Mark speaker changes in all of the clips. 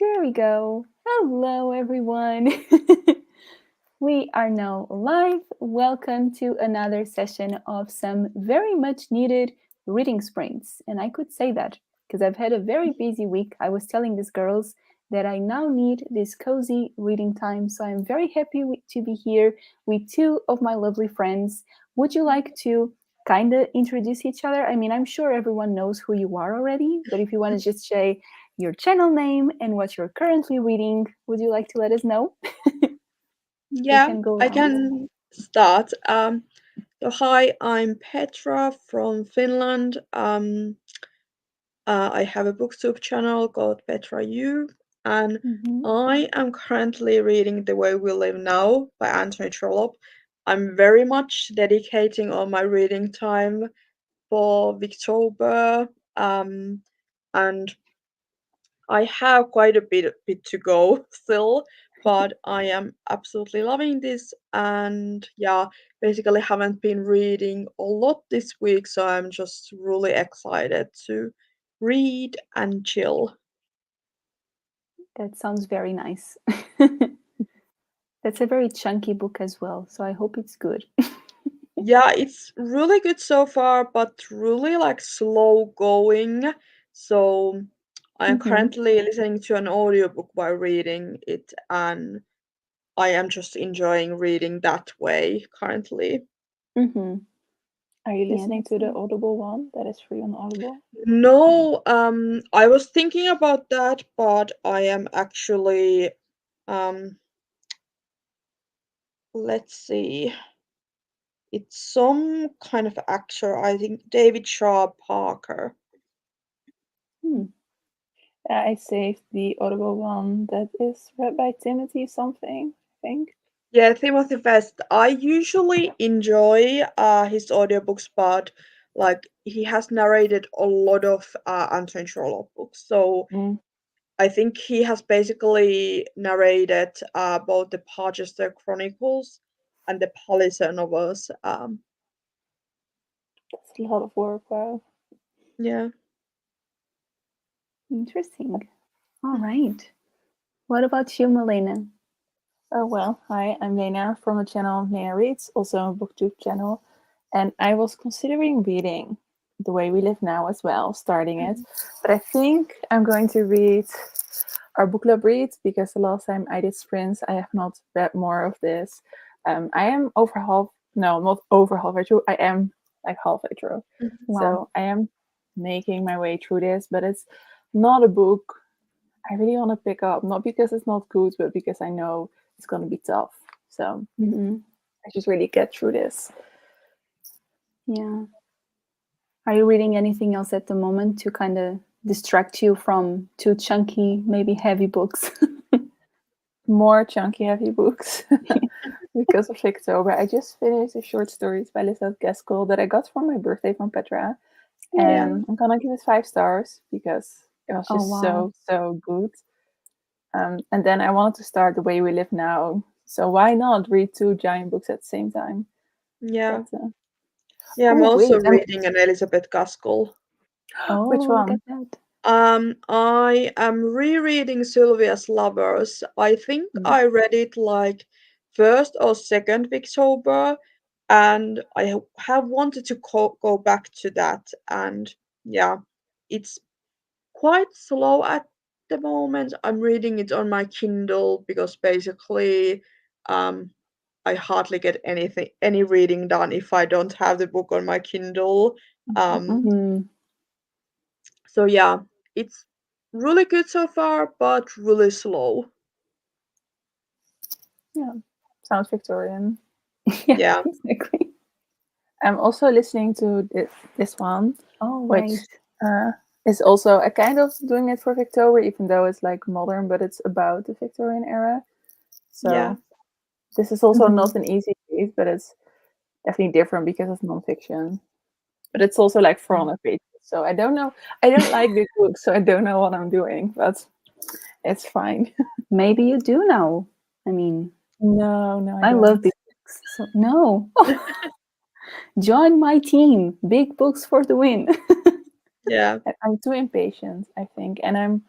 Speaker 1: There we go. Hello, everyone. We are now live. Welcome to another session of some very much needed reading sprints. And I could say that because I've had a very busy week. I was telling these girls that I now need this cozy reading time. So I'm very happy to be here with two of my lovely friends. Would you like to kind of introduce each other? I mean, I'm sure everyone knows who you are already, but if you want to just say your channel name and what you're currently reading, would you like to let us know? We
Speaker 2: Yeah,
Speaker 1: can go
Speaker 2: I
Speaker 1: around.
Speaker 2: can start. Hi, I'm Petra from Finland. I have a booktube channel called Petra U, and
Speaker 1: Mhm.
Speaker 2: I am currently reading The Way We Live Now by Anthony Trollope. I'm very much dedicating all my reading time for Victober, and I have quite a bit to go still, but I am absolutely loving this. And yeah, basically haven't been reading a lot this week, so I'm just really excited to read and chill.
Speaker 1: That sounds very nice. That's a very chunky book as well, so I hope it's good.
Speaker 2: Yeah, it's really good so far, but really like slow going. So I am
Speaker 1: Hmm.
Speaker 2: currently listening to an audiobook while reading it, and I am just enjoying reading that way currently.
Speaker 1: Hmm.
Speaker 3: Are you
Speaker 1: Yeah,
Speaker 3: listening
Speaker 1: that's
Speaker 3: to the
Speaker 1: nice.
Speaker 3: Audible one that is free on Audible?
Speaker 2: No, I was thinking about that, but I am actually, um, let's see, it's some kind of actor, I think David Shaw Parker.
Speaker 1: Hmm.
Speaker 3: I saved the Audible one that is read by Timothy something, I think.
Speaker 2: Yeah, Timothy West. I usually enjoy his audiobooks, but like he has narrated a lot of Anthony Trollope books, so
Speaker 3: Mm,
Speaker 2: I think he has basically narrated both the Barchester Chronicles and the Palliser novels.
Speaker 3: that's a lot of work, wow.
Speaker 2: Yeah.
Speaker 1: Interesting. All right. What about you, Malena?
Speaker 3: Oh well, hi, I'm Lena from the channel Lena Reads, also a booktube channel, and I was considering reading The Way We Live Now as well, starting it, but I think I'm going to read our book club reads because the last time I did sprints, I have not read more of this. I am over half, no, not over halfway through. I am like halfway through,
Speaker 2: Mhm.
Speaker 1: Wow.
Speaker 3: so I am making my way through this, but it's not a book I really want to pick up, not because it's not good, but because I know it's going to be tough. So
Speaker 1: Hmm.
Speaker 3: I just really get through this.
Speaker 1: Yeah. Are you reading anything else at the moment to kind of distract you from too chunky, maybe heavy books?
Speaker 3: More chunky, heavy books because of October. I just finished the short stories by Lisa Gaskell that I got for my birthday from Petra,
Speaker 2: Yeah.
Speaker 1: Oh,
Speaker 3: and I'm gonna give it 5 stars because it was
Speaker 1: oh
Speaker 3: just
Speaker 1: wow.
Speaker 3: so good. And then I wanted to start The Way We Live Now, so why not read two giant books at the same time?
Speaker 2: Yeah.
Speaker 3: But
Speaker 2: Yeah, I'm
Speaker 1: Oh
Speaker 2: also
Speaker 1: wait, I'm.
Speaker 2: reading an Elizabeth Gaskell.
Speaker 3: which
Speaker 1: Oh, look at
Speaker 3: one?
Speaker 1: that.
Speaker 2: I am rereading Sylvia's Lovers. I think
Speaker 1: Mm.
Speaker 2: I read it like first or second October, and I have wanted to go back to that. And yeah, it's quite slow at the moment. I'm reading it on my Kindle because basically, um, I hardly get any reading done if I don't have the book on my Kindle. Um,
Speaker 1: Mm.
Speaker 2: so yeah, it's really good so far, but really slow.
Speaker 3: Yeah, sounds Victorian.
Speaker 1: Yeah,
Speaker 2: Yeah.
Speaker 1: exactly.
Speaker 3: I'm also listening to this one,
Speaker 1: All
Speaker 3: which
Speaker 1: right.
Speaker 3: uh, is also a kind of doing it for Victoria, even though it's like modern, but it's about the Victorian era.
Speaker 2: Yeah.
Speaker 3: So this is also
Speaker 1: Hmm.
Speaker 3: not an easy read, but it's definitely different because it's nonfiction. But it's also like 400 pages. So I don't know. I don't like big books, so I don't know what I'm doing, but it's fine.
Speaker 1: Maybe you do now. I mean,
Speaker 3: No, no, I
Speaker 1: I love
Speaker 3: don't.
Speaker 1: big books. So no, join my team. Big books for the win.
Speaker 2: Yeah.
Speaker 3: I'm too impatient, I think, and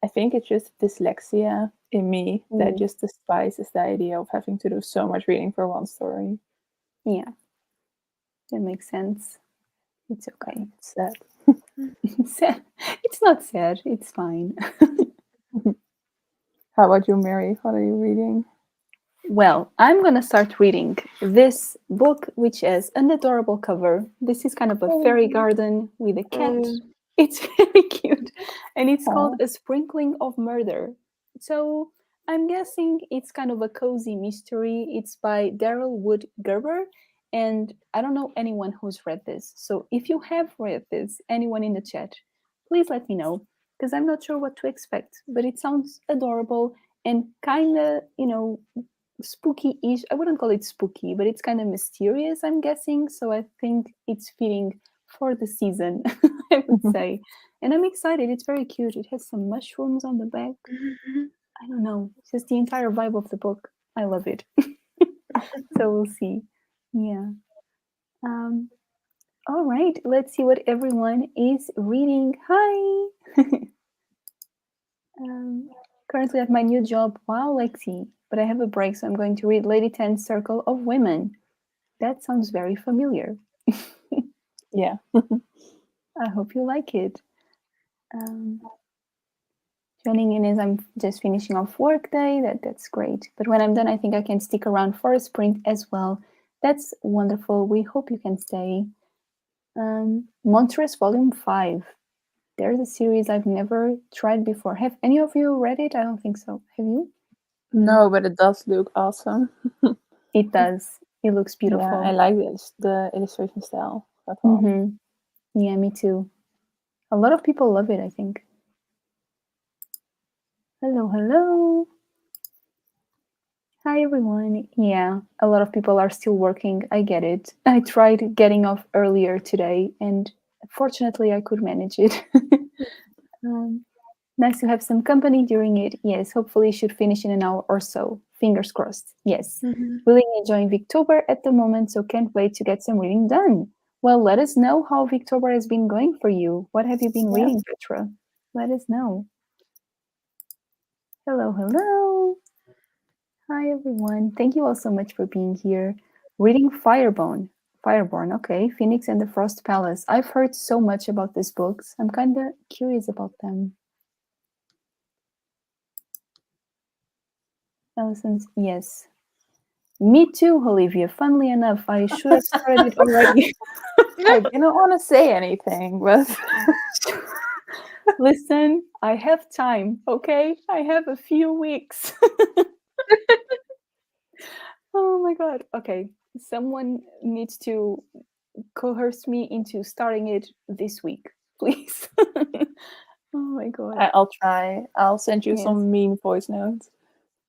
Speaker 3: I think it's just dyslexia in me that
Speaker 1: Mm,
Speaker 3: just despises the idea of having to do so much reading for one story.
Speaker 1: yeah, that makes sense. It's okay.
Speaker 3: It's sad.
Speaker 1: Sad. It's not sad. It's fine.
Speaker 3: How about you, Mary? What are you reading?
Speaker 1: Well, I'm gonna start reading this book, which has an adorable cover. This is kind of a fairy garden with a cat.
Speaker 2: Oh,
Speaker 1: It's very cute, and it's called
Speaker 3: Oh,
Speaker 1: A Sprinkling of Murder. So I'm guessing it's kind of a cozy mystery. It's by Daryl Wood Gerber, and I don't know anyone who's read this. So if you have read this, anyone in the chat, please let me know because I'm not sure what to expect. But it sounds adorable and kind of, spooky-ish. I wouldn't call it spooky, but it's kind of mysterious, I'm guessing. So I think it's fitting for the season, I would say. And I'm excited. It's very cute. It has some mushrooms on the back. I don't know. It's just the entire vibe of the book. I love it. So we'll see. Yeah. Um, all right. Let's see what everyone is reading. Hi. Currently at my new job. Wow, Lexie. But I have a break, so I'm going to read Lady Ten's Circle of Women. That sounds very familiar.
Speaker 3: yeah.
Speaker 1: I hope you like it. Joining in as I'm just finishing off work day. That's great. But when I'm done, I think I can stick around for a sprint as well. That's wonderful. We hope you can stay. Monstrous Volume 5. There's a series I've never tried before. Have any of you read it? I don't think so. Have you?
Speaker 3: No, but it does look awesome.
Speaker 1: It does. It looks
Speaker 3: Yeah,
Speaker 1: beautiful.
Speaker 3: I like this, the illustration style. That one.
Speaker 1: Mm-hmm. Yeah, me too. A lot of people love it, I think. Hello, hello. Hi, everyone. Yeah, a lot of people are still working. I get it. I tried getting off earlier today, and fortunately, I could manage it. Nice to have some company during it. Yes, hopefully, should finish in an hour or so. Fingers crossed. Yes. Really enjoying Victober at the moment, so can't wait to get some reading done. Well, let us know how Victober has been going for you. What have you been reading, Petra? Let us know. Hello, hello. Hi, everyone. Thank you all so much for being here. Reading Fireborn, okay. Phoenix and the Frost Palace. I've heard so much about these books. I'm kind of curious about them. Allison's, yes. Me too, Olivia. Funnily enough, I should have started it already.
Speaker 3: I didn't want to say anything, but
Speaker 1: Listen, I have time, okay? I have a few weeks. Oh my god. Okay. Someone needs to coerce me into starting it this week, please. Oh my god.
Speaker 3: I'll try. I'll send you
Speaker 1: Yes.
Speaker 3: some mean voice notes.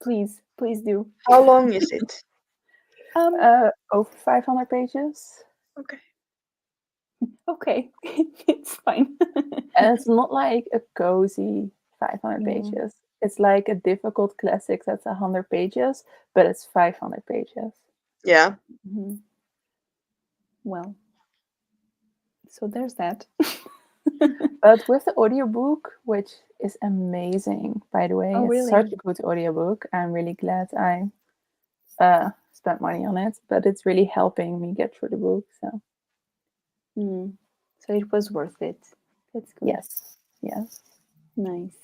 Speaker 1: Please do.
Speaker 2: how long is it?
Speaker 3: Over 500 pages.
Speaker 2: Okay.
Speaker 1: Okay. It's fine.
Speaker 3: And it's not like a cozy 500
Speaker 1: Yeah.
Speaker 3: pages. It's like a difficult classic that's 100 pages, but it's 500 pages.
Speaker 2: Yeah.
Speaker 1: Mhm. Well, so there's that.
Speaker 3: But with the audiobook, which is amazing, by the way,
Speaker 1: Oh,
Speaker 3: it's such
Speaker 1: really?
Speaker 3: a good audiobook. I'm really glad I spent money on it, but it's really helping me get through the book. So
Speaker 1: So it was worth it. That's good.
Speaker 3: yes.
Speaker 1: Nice.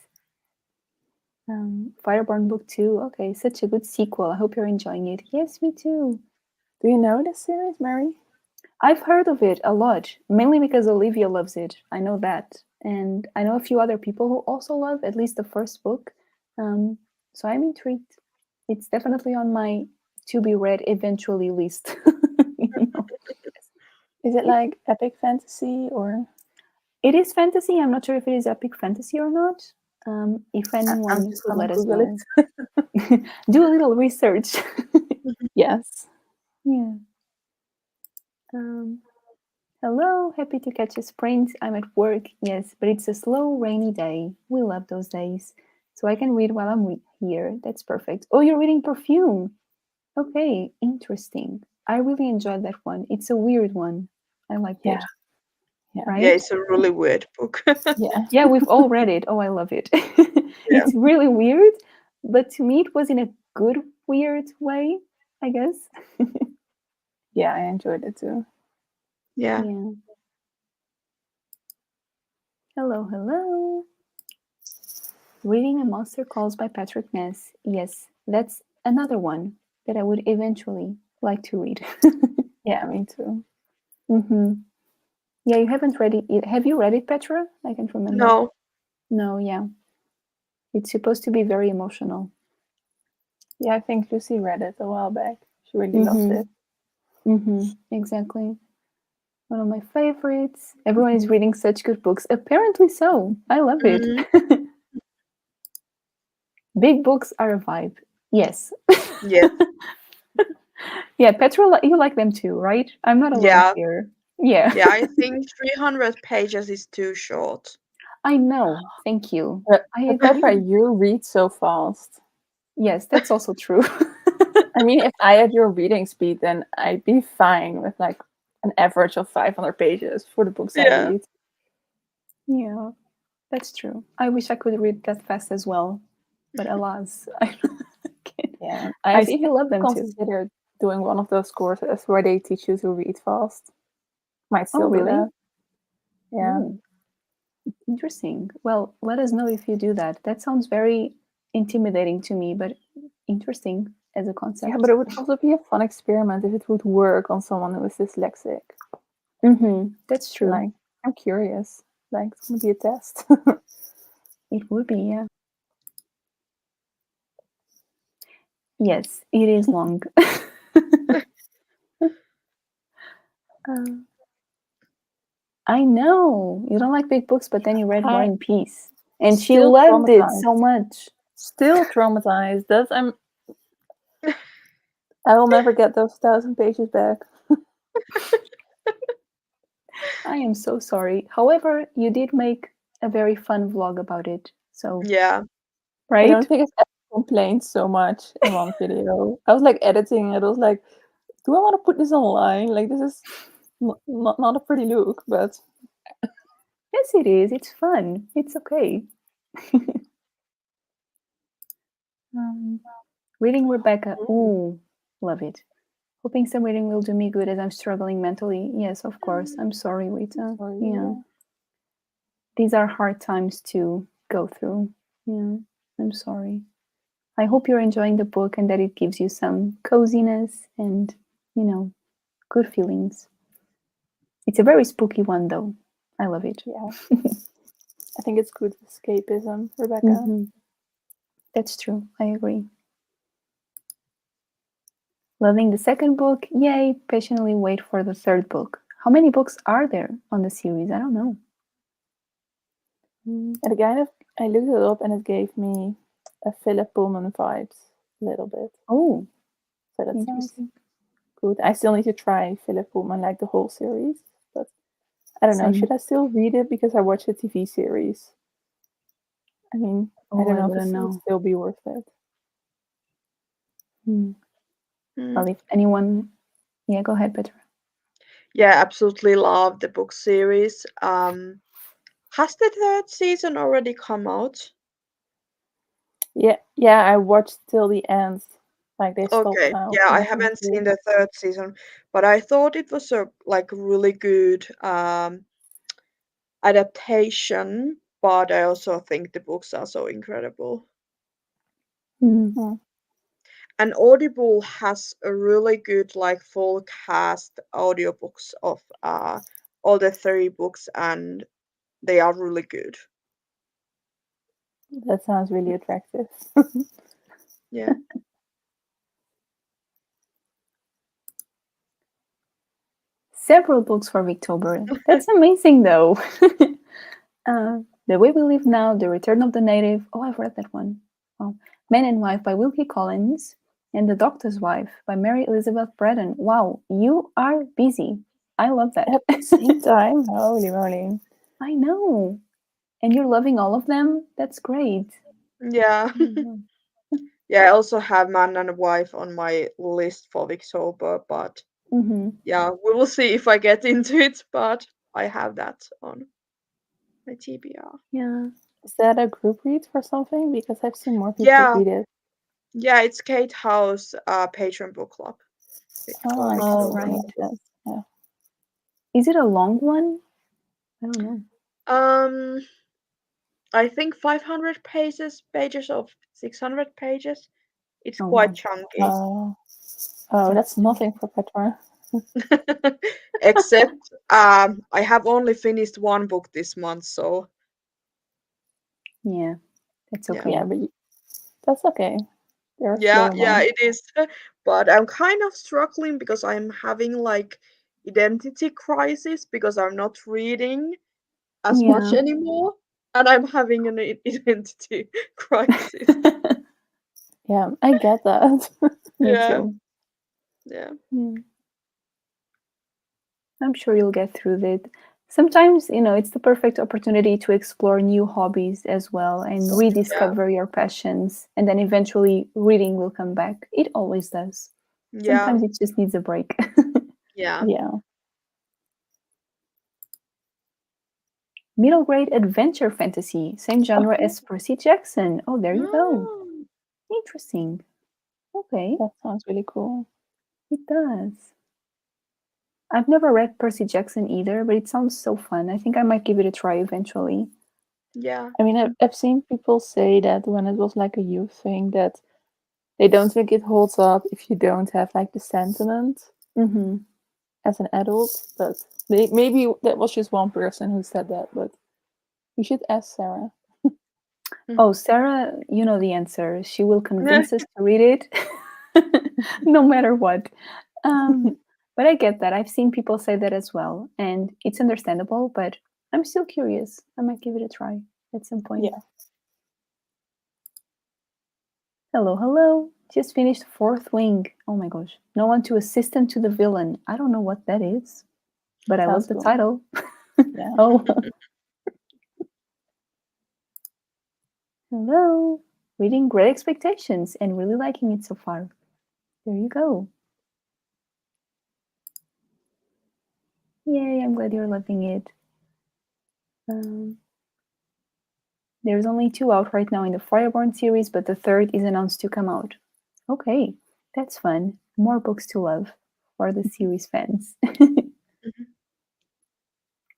Speaker 1: Fireborn Book 2. Okay, such a good sequel. I hope you're enjoying it. Yes, me too.
Speaker 3: Do you know this series, Mary?
Speaker 1: I've heard of it a lot, mainly because Olivia loves it. I know that. And I know a few other people who also love at least the first book. So I'm intrigued. It's definitely on my to be read eventually list. You know?
Speaker 3: Is it like epic fantasy or?
Speaker 1: It is fantasy. I'm not sure if it is epic fantasy or not. If
Speaker 3: I'm
Speaker 1: anyone
Speaker 3: just
Speaker 1: could
Speaker 3: gonna
Speaker 1: let us
Speaker 3: Google
Speaker 1: know.
Speaker 3: it.
Speaker 1: Do a little research.
Speaker 3: Yes.
Speaker 1: Yeah. Hello, happy to catch a sprint. I'm at work, yes, but it's a slow, rainy day. We love those days. So I can read while I'm here. That's perfect. Oh, you're reading Perfume. Okay, interesting. I really enjoyed that one. It's a weird one. I liked it.
Speaker 3: Yeah.
Speaker 1: Right?
Speaker 2: Yeah, it's a really weird book.
Speaker 3: Yeah.
Speaker 1: Yeah, we've all read it. Oh, I love it.
Speaker 2: Yeah.
Speaker 1: It's really weird, but to me, it was in a good, weird way, I guess.
Speaker 3: Yeah, I enjoyed it too.
Speaker 2: Yeah.
Speaker 1: Yeah. Hello, hello. Reading A Monster Calls by Patrick Ness. Yes, that's another one that I would eventually like to read.
Speaker 3: Yeah, me too.
Speaker 1: Mm-hmm. Yeah, you haven't read it. Have you read it, Petra? I can't remember.
Speaker 2: No.
Speaker 1: No, yeah. It's supposed to be very emotional.
Speaker 3: Yeah, I think Lucy read it a while back. She really loved
Speaker 1: Mm-hmm.
Speaker 3: it.
Speaker 1: Mm-hmm. Exactly. One of my favorites. Everyone is
Speaker 3: Mhm.
Speaker 1: reading such good books. Apparently so. I love it.
Speaker 2: Mm,
Speaker 1: Big books are a vibe. Yes.
Speaker 2: yes.
Speaker 1: Yeah, Petra, you like them too, right? I'm not alone
Speaker 2: Yeah.
Speaker 1: here. Yeah.
Speaker 2: Yeah. I think 300 pages is too short.
Speaker 1: I know. Thank you. I
Speaker 3: But Petra,
Speaker 1: agree.
Speaker 3: you read so fast.
Speaker 1: Yes, that's also true.
Speaker 3: I mean, if I had your reading speed, then I'd be fine with like an average of 500 pages for the books I
Speaker 2: Yeah.
Speaker 3: read.
Speaker 1: Yeah, that's true. I wish I could read that fast as well, but alas, I can't.
Speaker 3: Yeah,
Speaker 1: I
Speaker 3: I've even
Speaker 1: still love them too.
Speaker 3: considered doing one of those courses where they teach you to read fast. Might
Speaker 1: Oh,
Speaker 3: still do
Speaker 1: really?
Speaker 3: that. Yeah.
Speaker 1: Oh, interesting. Well, let us know if you do that. That sounds very intimidating to me, but interesting as a
Speaker 3: Yeah,
Speaker 1: concept.
Speaker 3: but it would also be a fun experiment if it would work on someone who is dyslexic.
Speaker 1: Mm-hmm. That's true.
Speaker 3: Like, I'm curious. Like, it's gonna be a test.
Speaker 1: It would be, yeah. Yes, it is long. Uh, I know you don't like big books, but then you read War
Speaker 3: I
Speaker 1: and Peace, and she
Speaker 3: still
Speaker 1: loved it so
Speaker 3: traumatized.
Speaker 1: much.
Speaker 3: Still traumatized. I will never get those 1,000 pages back.
Speaker 1: I am so sorry. However, you did make a very fun vlog about it. So,
Speaker 2: Yeah.
Speaker 3: I
Speaker 1: right?
Speaker 3: don't think I've ever complained so much in one video. I was like editing it. I was like, do I want to put this online? Like, this is not a pretty look, but
Speaker 1: Yes, it is. It's fun. It's okay. Um, reading Rebecca. Ooh, love it. Hoping some reading will do me good as I'm struggling mentally. Yes, of course. I'm sorry, Rita.
Speaker 3: sorry.
Speaker 1: Yeah.
Speaker 3: Yeah.
Speaker 1: These are hard times to go through. Yeah. I'm sorry. I hope you're enjoying the book and that it gives you some coziness and, you know, good feelings. It's a very spooky one, though. I love it.
Speaker 3: Yeah. I think it's good escapism, Rebecca.
Speaker 1: Mm-hmm. That's true. I agree. Loving the second book. Yay. Patiently wait for the third book. How many books are there on the series? I don't know.
Speaker 3: And it kind of, I looked it up and it gave me a Philip Pullman vibes a little bit.
Speaker 1: Oh,
Speaker 3: So that sounds
Speaker 1: interesting.
Speaker 3: good. I still need to try Philip Pullman, like the whole series, but I don't know.
Speaker 1: Same.
Speaker 3: Should I still read it because I watched the TV series? I mean, I
Speaker 1: Oh,
Speaker 3: don't
Speaker 1: I
Speaker 3: know if it
Speaker 1: wouldn't
Speaker 3: would
Speaker 1: know.
Speaker 3: still be worth it.
Speaker 1: Hmm.
Speaker 2: Mm.
Speaker 1: Well, if anyone. Yeah, go ahead, Petra.
Speaker 2: Yeah, absolutely love the book series. Has the third season already come out?
Speaker 3: Yeah, I watched till the end. Like they stopped
Speaker 2: Okay,
Speaker 3: now
Speaker 2: yeah, I
Speaker 3: making
Speaker 2: haven't
Speaker 3: it.
Speaker 2: seen the third season, but I thought it was a like really good adaptation. But I also think the books are so incredible.
Speaker 1: Hmm.
Speaker 3: Hmm.
Speaker 2: And Audible has a really good like full cast audiobooks of all the three books, and they are really good.
Speaker 3: That sounds really attractive.
Speaker 2: Yeah.
Speaker 1: Several books for Victober. That's amazing, though. The Way We Live Now, The Return of the Native. Oh, I've read that one. Oh, Man and Wife by Wilkie Collins, and The Doctor's Wife by Mary Elizabeth Braddon. Wow, you are busy. I love that.
Speaker 3: At the same time, holy moly.
Speaker 1: I know. And you're loving all of them? That's great.
Speaker 2: Yeah.
Speaker 1: Mhm.
Speaker 2: Yeah, I also have Man and Wife on my list for October, but
Speaker 1: Mhm.
Speaker 2: yeah, we will see if I get into it, but I have that on my TBR.
Speaker 1: Yeah.
Speaker 3: Is that a group read or something? Because I've seen more people
Speaker 2: Yeah,
Speaker 3: read it.
Speaker 2: yeah, it's Kate House Patron Book Club
Speaker 3: Oh,
Speaker 2: for
Speaker 3: I can
Speaker 1: Oh,
Speaker 3: look
Speaker 2: Victober.
Speaker 1: right.
Speaker 3: into that. Yeah.
Speaker 1: Is it a long one? I don't know.
Speaker 2: Um, I think 500 pages of 600 pages. It's
Speaker 1: Oh,
Speaker 2: quite
Speaker 1: wow.
Speaker 2: chunky.
Speaker 3: Oh, oh, that's nothing for Petra.
Speaker 2: Except I have only finished one book this month, so
Speaker 1: Yeah, that's
Speaker 2: yeah.
Speaker 1: okay.
Speaker 3: Yeah, but that's okay. There are
Speaker 2: Yeah,
Speaker 3: slower
Speaker 2: yeah,
Speaker 3: months.
Speaker 2: it is. But I'm kind of struggling because I'm having like identity crisis because I'm not reading as much
Speaker 1: Yeah.
Speaker 2: anymore, and I'm having an identity crisis.
Speaker 3: Yeah, I get that.
Speaker 1: Me
Speaker 2: Yeah,
Speaker 1: too.
Speaker 2: yeah,
Speaker 1: Yeah. I'm sure you'll get through it. Sometimes, it's the perfect opportunity to explore new hobbies as well and
Speaker 2: yeah,
Speaker 1: rediscover your passions. And then eventually reading will come back. It always does.
Speaker 2: yeah,
Speaker 1: Sometimes it just needs a break.
Speaker 2: yeah.
Speaker 3: Yeah.
Speaker 1: Middle grade adventure fantasy, same genre
Speaker 3: Okay,
Speaker 1: as Percy Jackson. Oh, there you go.
Speaker 2: Mm,
Speaker 1: Interesting. Okay,
Speaker 3: that sounds really cool.
Speaker 1: it does. I've never read Percy Jackson either, but it sounds so fun. I think I might give it a try eventually.
Speaker 2: yeah,
Speaker 3: I mean, I've seen people say that when it was like a youth thing, that they don't think it holds up if you don't have like the sentiment
Speaker 1: Mm-hmm.
Speaker 3: as an adult. But maybe that was just one person who said that. But you should ask Sarah.
Speaker 1: Oh, Sarah, you know the answer. She will convince us to read it no matter what. Um, but I get that. I've seen people say that as well. And it's understandable, but I'm still curious. I might give it a try at some point.
Speaker 3: Yeah.
Speaker 1: Hello, hello. Just finished Fourth Wing. Oh my gosh. No one to assistant to the villain. I don't know what that is, but I love
Speaker 3: Sounds
Speaker 1: the
Speaker 3: cool.
Speaker 1: title.
Speaker 3: Yeah.
Speaker 1: Oh, hello. Reading Great Expectations and really liking it so far. There you go. Yay, I'm glad you're loving it. Um, there's only 2 out right now in the Fireborn series, but the third is announced to come out. Okay, that's fun. More books to love for the series fans.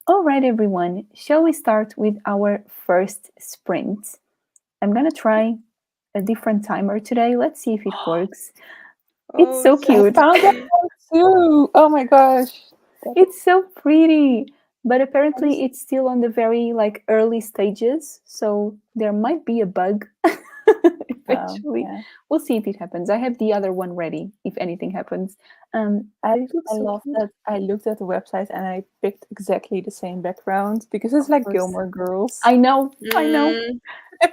Speaker 1: All right, everyone, shall we start with our first sprint? I'm gonna try a different timer today. Let's see if it works. It's
Speaker 2: Oh,
Speaker 1: so
Speaker 2: it's
Speaker 3: I
Speaker 2: so
Speaker 1: cute.
Speaker 3: found that
Speaker 2: pretty.
Speaker 3: one too. Oh my gosh. That is,
Speaker 1: It's so pretty, but
Speaker 3: that is
Speaker 1: apparently it's still on the very early stages, so there might be a bug eventually.
Speaker 3: yeah.
Speaker 1: We'll see if it happens. I have the other one ready if anything happens.
Speaker 3: I
Speaker 1: But it
Speaker 3: I
Speaker 1: looks so
Speaker 3: love
Speaker 1: cute.
Speaker 3: that I looked at the website and I picked exactly the same background because it's
Speaker 1: Of
Speaker 3: like
Speaker 1: course.
Speaker 3: Gilmore Girls.
Speaker 1: I know, I know.
Speaker 2: Mm,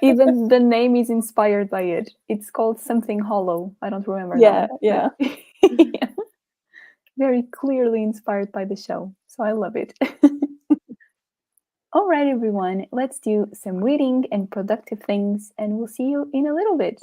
Speaker 1: Even the name is inspired by it. It's called something hollow. I don't remember
Speaker 3: Yeah,
Speaker 1: now. But
Speaker 3: yeah.
Speaker 1: yeah, very clearly inspired by the show. So I love it. All right, everyone, let's do some reading and productive things, and we'll see you in a little bit.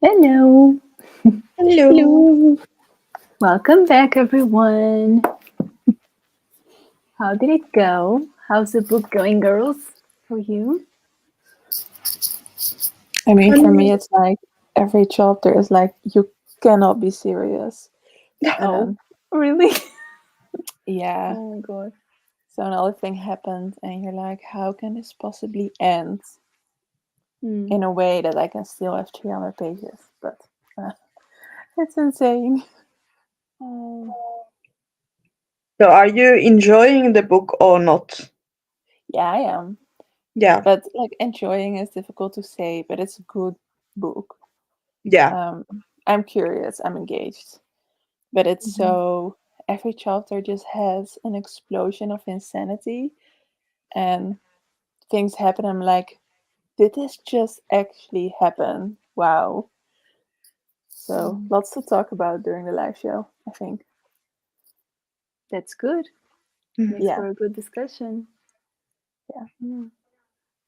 Speaker 1: Hello.
Speaker 2: Hello.
Speaker 3: Hello.
Speaker 1: Welcome back, everyone. How did it go? How's the book going, girls? For you?
Speaker 3: I mean, for
Speaker 2: Um,
Speaker 3: me, it's like every chapter is like, you cannot be serious. And
Speaker 1: Oh,
Speaker 3: then,
Speaker 1: really?
Speaker 3: yeah,
Speaker 1: Oh my god.
Speaker 3: so another thing happened, and you're like, how can this possibly end
Speaker 1: Hmm.
Speaker 3: in a way that I can still have 300 pages? But uh, it's insane.
Speaker 1: Oh.
Speaker 2: so are you enjoying the book or not?
Speaker 3: Yeah, I am.
Speaker 2: Yeah,
Speaker 3: But like, enjoying is difficult to say, but it's a good book.
Speaker 2: yeah.
Speaker 3: Um, I'm curious, I'm engaged. But it's
Speaker 1: Mhm.
Speaker 3: so, every chapter just has an explosion of insanity, and things happen. I'm like, did this just actually happen? Wow. So
Speaker 1: Mm.
Speaker 3: lots to talk about during the live show, I think.
Speaker 1: That's good.
Speaker 2: Mhm.
Speaker 1: Makes
Speaker 3: Yeah,
Speaker 1: for a good discussion.
Speaker 3: yeah,
Speaker 1: Yeah.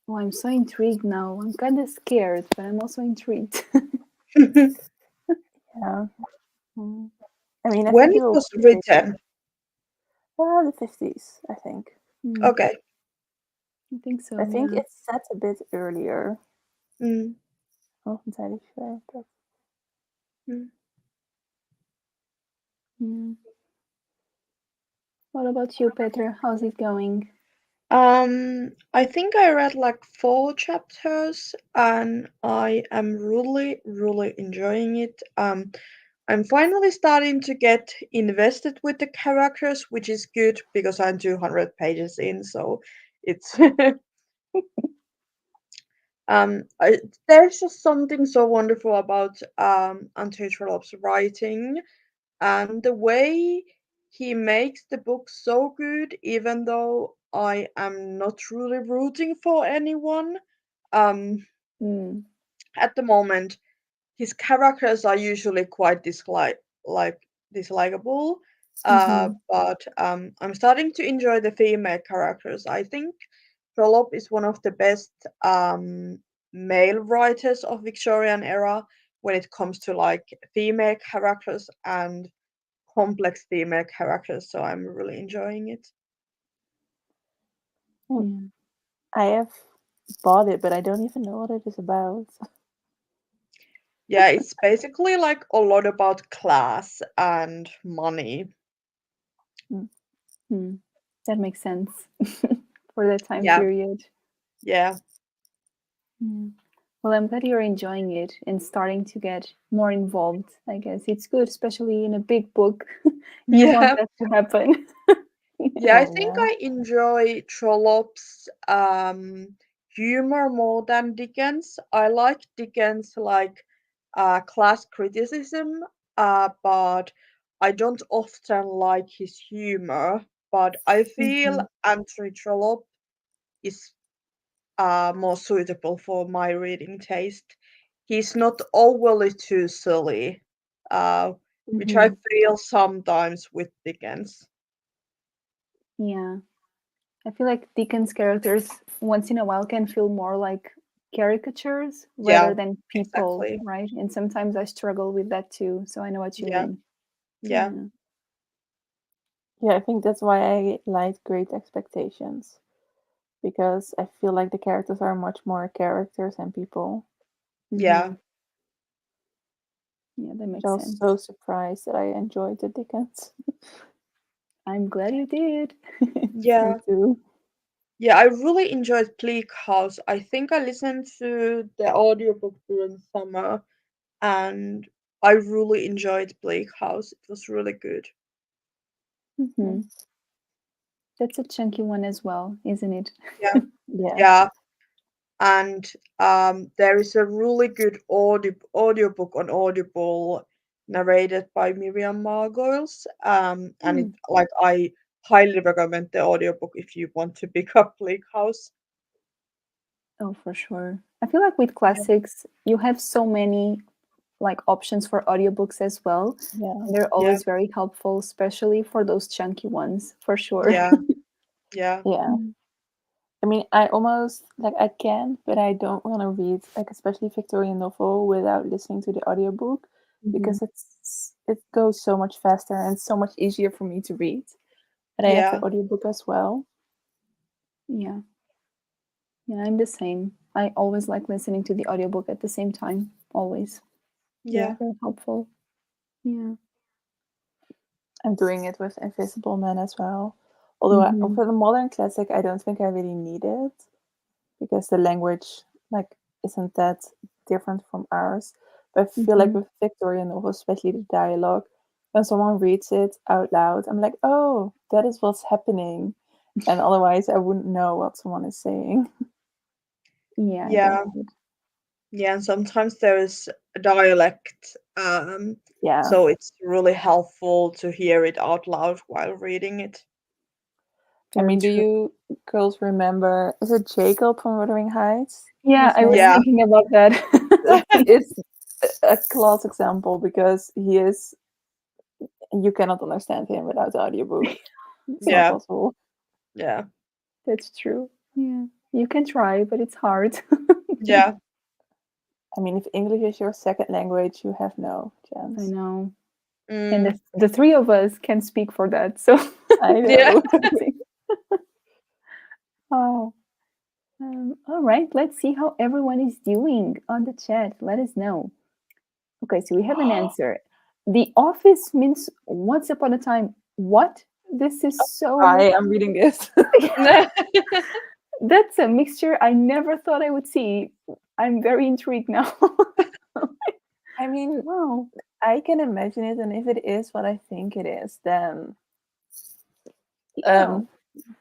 Speaker 1: Oh, I'm so intrigued now. I'm kind of scared, but I'm also intrigued.
Speaker 3: yeah.
Speaker 1: Mm.
Speaker 3: I mean, I
Speaker 2: When
Speaker 3: think it
Speaker 2: it
Speaker 3: will
Speaker 2: was
Speaker 3: be bigger.
Speaker 2: written?
Speaker 3: The 50s, I think.
Speaker 1: Mm.
Speaker 2: Okay.
Speaker 1: I think
Speaker 3: I
Speaker 1: so,
Speaker 3: think
Speaker 1: yeah.
Speaker 3: it's set a bit earlier.
Speaker 2: Mm,
Speaker 3: I'm not entirely sure, but
Speaker 2: mm.
Speaker 1: Mm. What about you, Petra? How's it going?
Speaker 2: I think I read like 4 chapters and I am really, really enjoying it. I'm finally starting to get invested with the characters, which is good because I'm 200 pages in, so it's I, there's just something so wonderful about Anton Trollope's writing and the way he makes the book so good, even though I am not really rooting for anyone. Um,
Speaker 1: Mm.
Speaker 2: at the moment, his characters are usually quite like dislikable.
Speaker 1: Mm-hmm.
Speaker 2: But I'm starting to enjoy the female characters. I think Trollope is one of the best male writers of Victorian era when it comes to like female characters and complex female characters. So I'm really enjoying it.
Speaker 3: mm,
Speaker 1: Yeah.
Speaker 3: I have bought it, but I don't even know what it is about.
Speaker 2: Yeah, it's basically like a lot about class and money.
Speaker 3: Mm,
Speaker 1: Mm. That makes sense for that time
Speaker 2: Yeah,
Speaker 1: period.
Speaker 2: yeah,
Speaker 1: Mm. Well, I'm glad you're enjoying it and starting to get more involved. I guess it's good, especially in a big book. You want
Speaker 2: yeah.
Speaker 1: that to happen.
Speaker 2: Yeah, I
Speaker 3: oh,
Speaker 2: think
Speaker 3: yeah.
Speaker 2: I enjoy Trollope's humor more than Dickens. I like Dickens like class criticism, but I don't often like his humor. But I feel
Speaker 1: Mm-hmm.
Speaker 2: Anthony Trollope is more suitable for my reading taste. He's not overly too silly, uh, which I
Speaker 1: Mm-hmm.
Speaker 2: feel sometimes with Dickens.
Speaker 1: Yeah. I feel like Dickens' characters once in a while can feel more like caricatures rather
Speaker 2: Yeah,
Speaker 1: than people,
Speaker 2: exactly.
Speaker 1: right? And sometimes I struggle with that too. So I know what you
Speaker 2: Yeah,
Speaker 1: mean.
Speaker 2: yeah,
Speaker 1: Yeah.
Speaker 3: Yeah, I think that's why I like Great Expectations, because I feel like the characters are much more characters and people.
Speaker 2: yeah.
Speaker 1: Mm-hmm. Yeah, that
Speaker 3: But I
Speaker 1: makes
Speaker 3: was
Speaker 1: sense.
Speaker 3: so surprised that I enjoyed the Dickens.
Speaker 1: I'm glad you did.
Speaker 3: Me
Speaker 2: Yeah,
Speaker 3: too.
Speaker 2: yeah, I really enjoyed Bleak House. I think I listened to the audiobook during summer and I really enjoyed Bleak House. It was really good.
Speaker 1: Mm-hmm.
Speaker 3: Nice.
Speaker 1: That's a chunky one as well, isn't it?
Speaker 2: Yeah,
Speaker 3: Yeah.
Speaker 2: yeah. And there is a really good audiobook on Audible narrated by Miriam Margolyes. And it
Speaker 1: Mm.
Speaker 2: like I highly recommend the audiobook if you want to pick up Bleak House.
Speaker 1: Oh, for sure. I feel like with
Speaker 2: Yeah,
Speaker 1: classics, you have so many like options for audiobooks as well.
Speaker 3: Yeah.
Speaker 1: And they're
Speaker 2: yeah,
Speaker 1: always very helpful, especially for those chunky ones, for sure.
Speaker 2: yeah, yeah.
Speaker 3: Yeah.
Speaker 1: Mm.
Speaker 3: I mean, I almost like I can, but I don't want to read like especially Victorian novel without listening to the audiobook
Speaker 1: Mhm.
Speaker 3: because it goes so much faster and so much easier for me to read. But I have the
Speaker 2: Yeah,
Speaker 3: audiobook as well.
Speaker 1: Yeah. Yeah, I'm the same. I always like listening to the audiobook at the same time. Always.
Speaker 2: yeah,
Speaker 3: Yeah,
Speaker 1: Very helpful. Yeah.
Speaker 3: I'm doing it with Invisible Man as well. Although
Speaker 1: Mm-hmm.
Speaker 3: for the modern classic, I don't think I really need it because the language like isn't that different from ours. But I feel like
Speaker 1: Mm-hmm.
Speaker 3: with Victorian novels, especially the dialogue, when someone reads it out loud, I'm like, oh, that is what's happening. And otherwise, I wouldn't know what someone is saying.
Speaker 1: Yeah, I get
Speaker 2: yeah,
Speaker 1: it.
Speaker 2: yeah. And sometimes there is a dialect,
Speaker 3: Yeah.
Speaker 2: so it's really helpful to hear it out loud while reading it.
Speaker 3: I
Speaker 1: Very
Speaker 3: mean, do
Speaker 1: true.
Speaker 3: you girls remember? Is it Jacob from Wuthering Heights?
Speaker 1: Yeah,
Speaker 3: His
Speaker 1: I was
Speaker 3: name?
Speaker 2: Yeah,
Speaker 1: thinking about that.
Speaker 3: He is a class example because he is. You cannot understand him without the audiobook. It's not
Speaker 2: yeah,
Speaker 3: possible.
Speaker 2: yeah,
Speaker 1: That's true. Yeah. You can try, but it's hard.
Speaker 2: yeah.
Speaker 3: I mean, if English is your second language, you have no
Speaker 1: I
Speaker 3: chance.
Speaker 1: know. And
Speaker 2: Mm,
Speaker 1: the three of us can speak for that. So
Speaker 3: I
Speaker 2: yeah.
Speaker 3: know.
Speaker 1: oh. All right, let's see how everyone is doing on the chat. Let us know. Okay, so we have an answer. The Office means once upon a time. What? This is so.
Speaker 3: Hi, I'm reading this.
Speaker 1: That's a mixture I never thought I would see. I'm very intrigued now.
Speaker 3: I mean,
Speaker 1: Wow.
Speaker 3: I can imagine it, and if it is what I think it is, then
Speaker 1: Yeah.
Speaker 3: I'm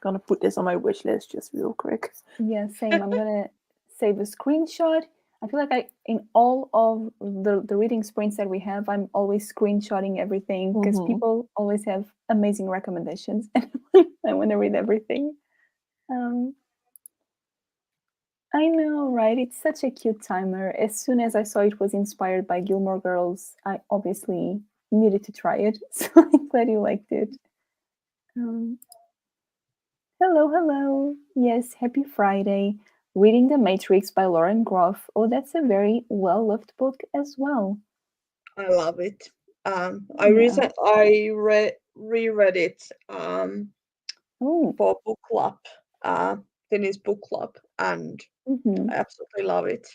Speaker 3: gonna put this on my wish list just real quick.
Speaker 1: Yeah, same. I'm gonna save a screenshot. I feel like I in all of the reading sprints that we have, I'm always screenshotting everything because
Speaker 3: Mm-hmm.
Speaker 1: people always have amazing recommendations and I want to read everything. Um, I know, right? It's such a cute timer. As soon as I saw it was inspired by Gilmore Girls, I obviously needed to try it. So I'm glad you liked it. Um, Hello, hello. Yes, happy Friday. Reading The Matrix by Lauren Groff. Oh, that's a very well loved book as well.
Speaker 2: I love it.
Speaker 1: Yeah.
Speaker 2: I reread it
Speaker 1: Oh,
Speaker 2: for book club, uh, Finnish book club, and
Speaker 1: hmm.
Speaker 2: I absolutely love it.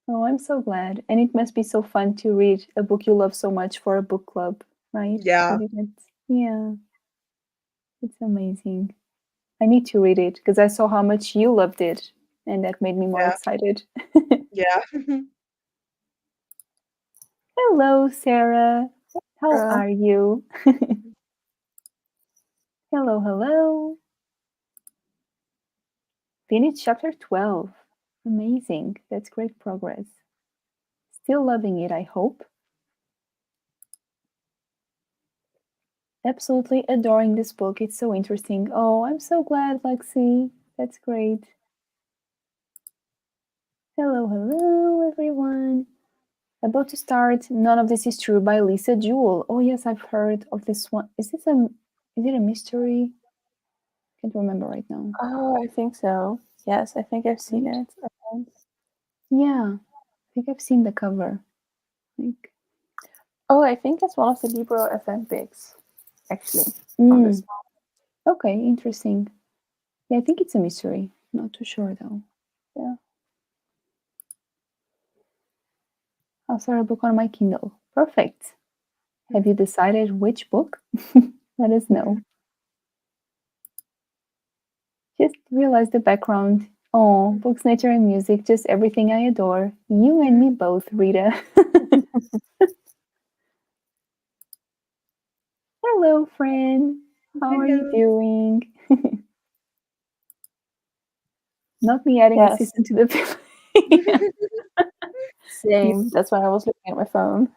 Speaker 1: Oh, I'm so glad. And it must be so fun to read a book you love so much for a book club, right?
Speaker 2: Yeah,
Speaker 1: Reading it. Yeah, it's amazing. I need to read it because I saw how much you loved it, and that made me more
Speaker 2: yeah,
Speaker 1: excited.
Speaker 2: yeah.
Speaker 1: Hello, Sarah. How
Speaker 3: Uh,
Speaker 1: are you? Hello, hello. Finished chapter 12. Amazing. That's great progress. Still loving it, I hope. Absolutely adoring this book. It's so interesting. Oh, I'm so glad, Lexie. That's great. Hello, hello, everyone. About to start None of This Is True by Lisa Jewell. Oh, yes, I've heard of this one. Is it a mystery? Can't remember right now.
Speaker 3: oh, I think so. Yes, I think I've seen
Speaker 1: Right?
Speaker 3: it.
Speaker 1: Yeah, I think I've seen the cover. Like,
Speaker 3: Oh, I think it's one of the Libro event picks, actually, from this
Speaker 1: mm, okay, interesting. Yeah, I think it's a mystery. Not too sure though.
Speaker 3: one.
Speaker 1: I'll start a book on my Kindle. Perfect. Have you decided which book? Let us know. Just realize the background. Oh, books, nature, and music, just everything I adore. You and me both, Rita. Hello, friend. How are you
Speaker 2: Hello.
Speaker 1: doing? Not me adding
Speaker 3: Yes,
Speaker 1: assistant to the family. Yeah,
Speaker 3: same. That's why I was looking at my phone.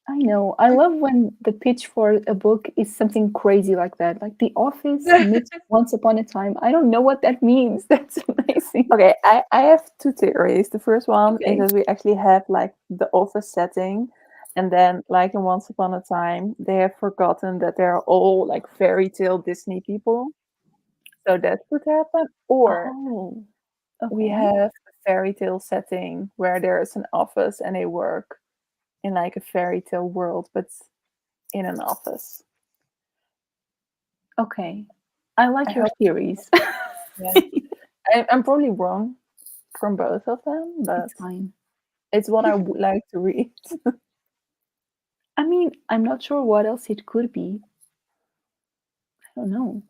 Speaker 1: I know. I love when the pitch for a book is something crazy like that. Like The Office meets Once Upon a Time. I don't know what that means. That's amazing.
Speaker 3: Okay, I have two theories. The first one is
Speaker 1: Okay.
Speaker 3: that we actually have like the office setting, and then like in Once Upon a Time, they have forgotten that they're all like fairy tale Disney people. So that could happen. Or
Speaker 1: Oh,
Speaker 3: we
Speaker 1: okay.
Speaker 3: have a fairy tale setting where there's an office and they work in like a fairy tale world, but in an office.
Speaker 1: Okay. I
Speaker 3: I
Speaker 1: like your
Speaker 3: hope.
Speaker 1: theories.
Speaker 3: Yeah, I'm probably wrong from both of them, but
Speaker 1: It's fine.
Speaker 3: it's what I would like to read.
Speaker 1: I mean, I'm not sure what else it could be. I don't know.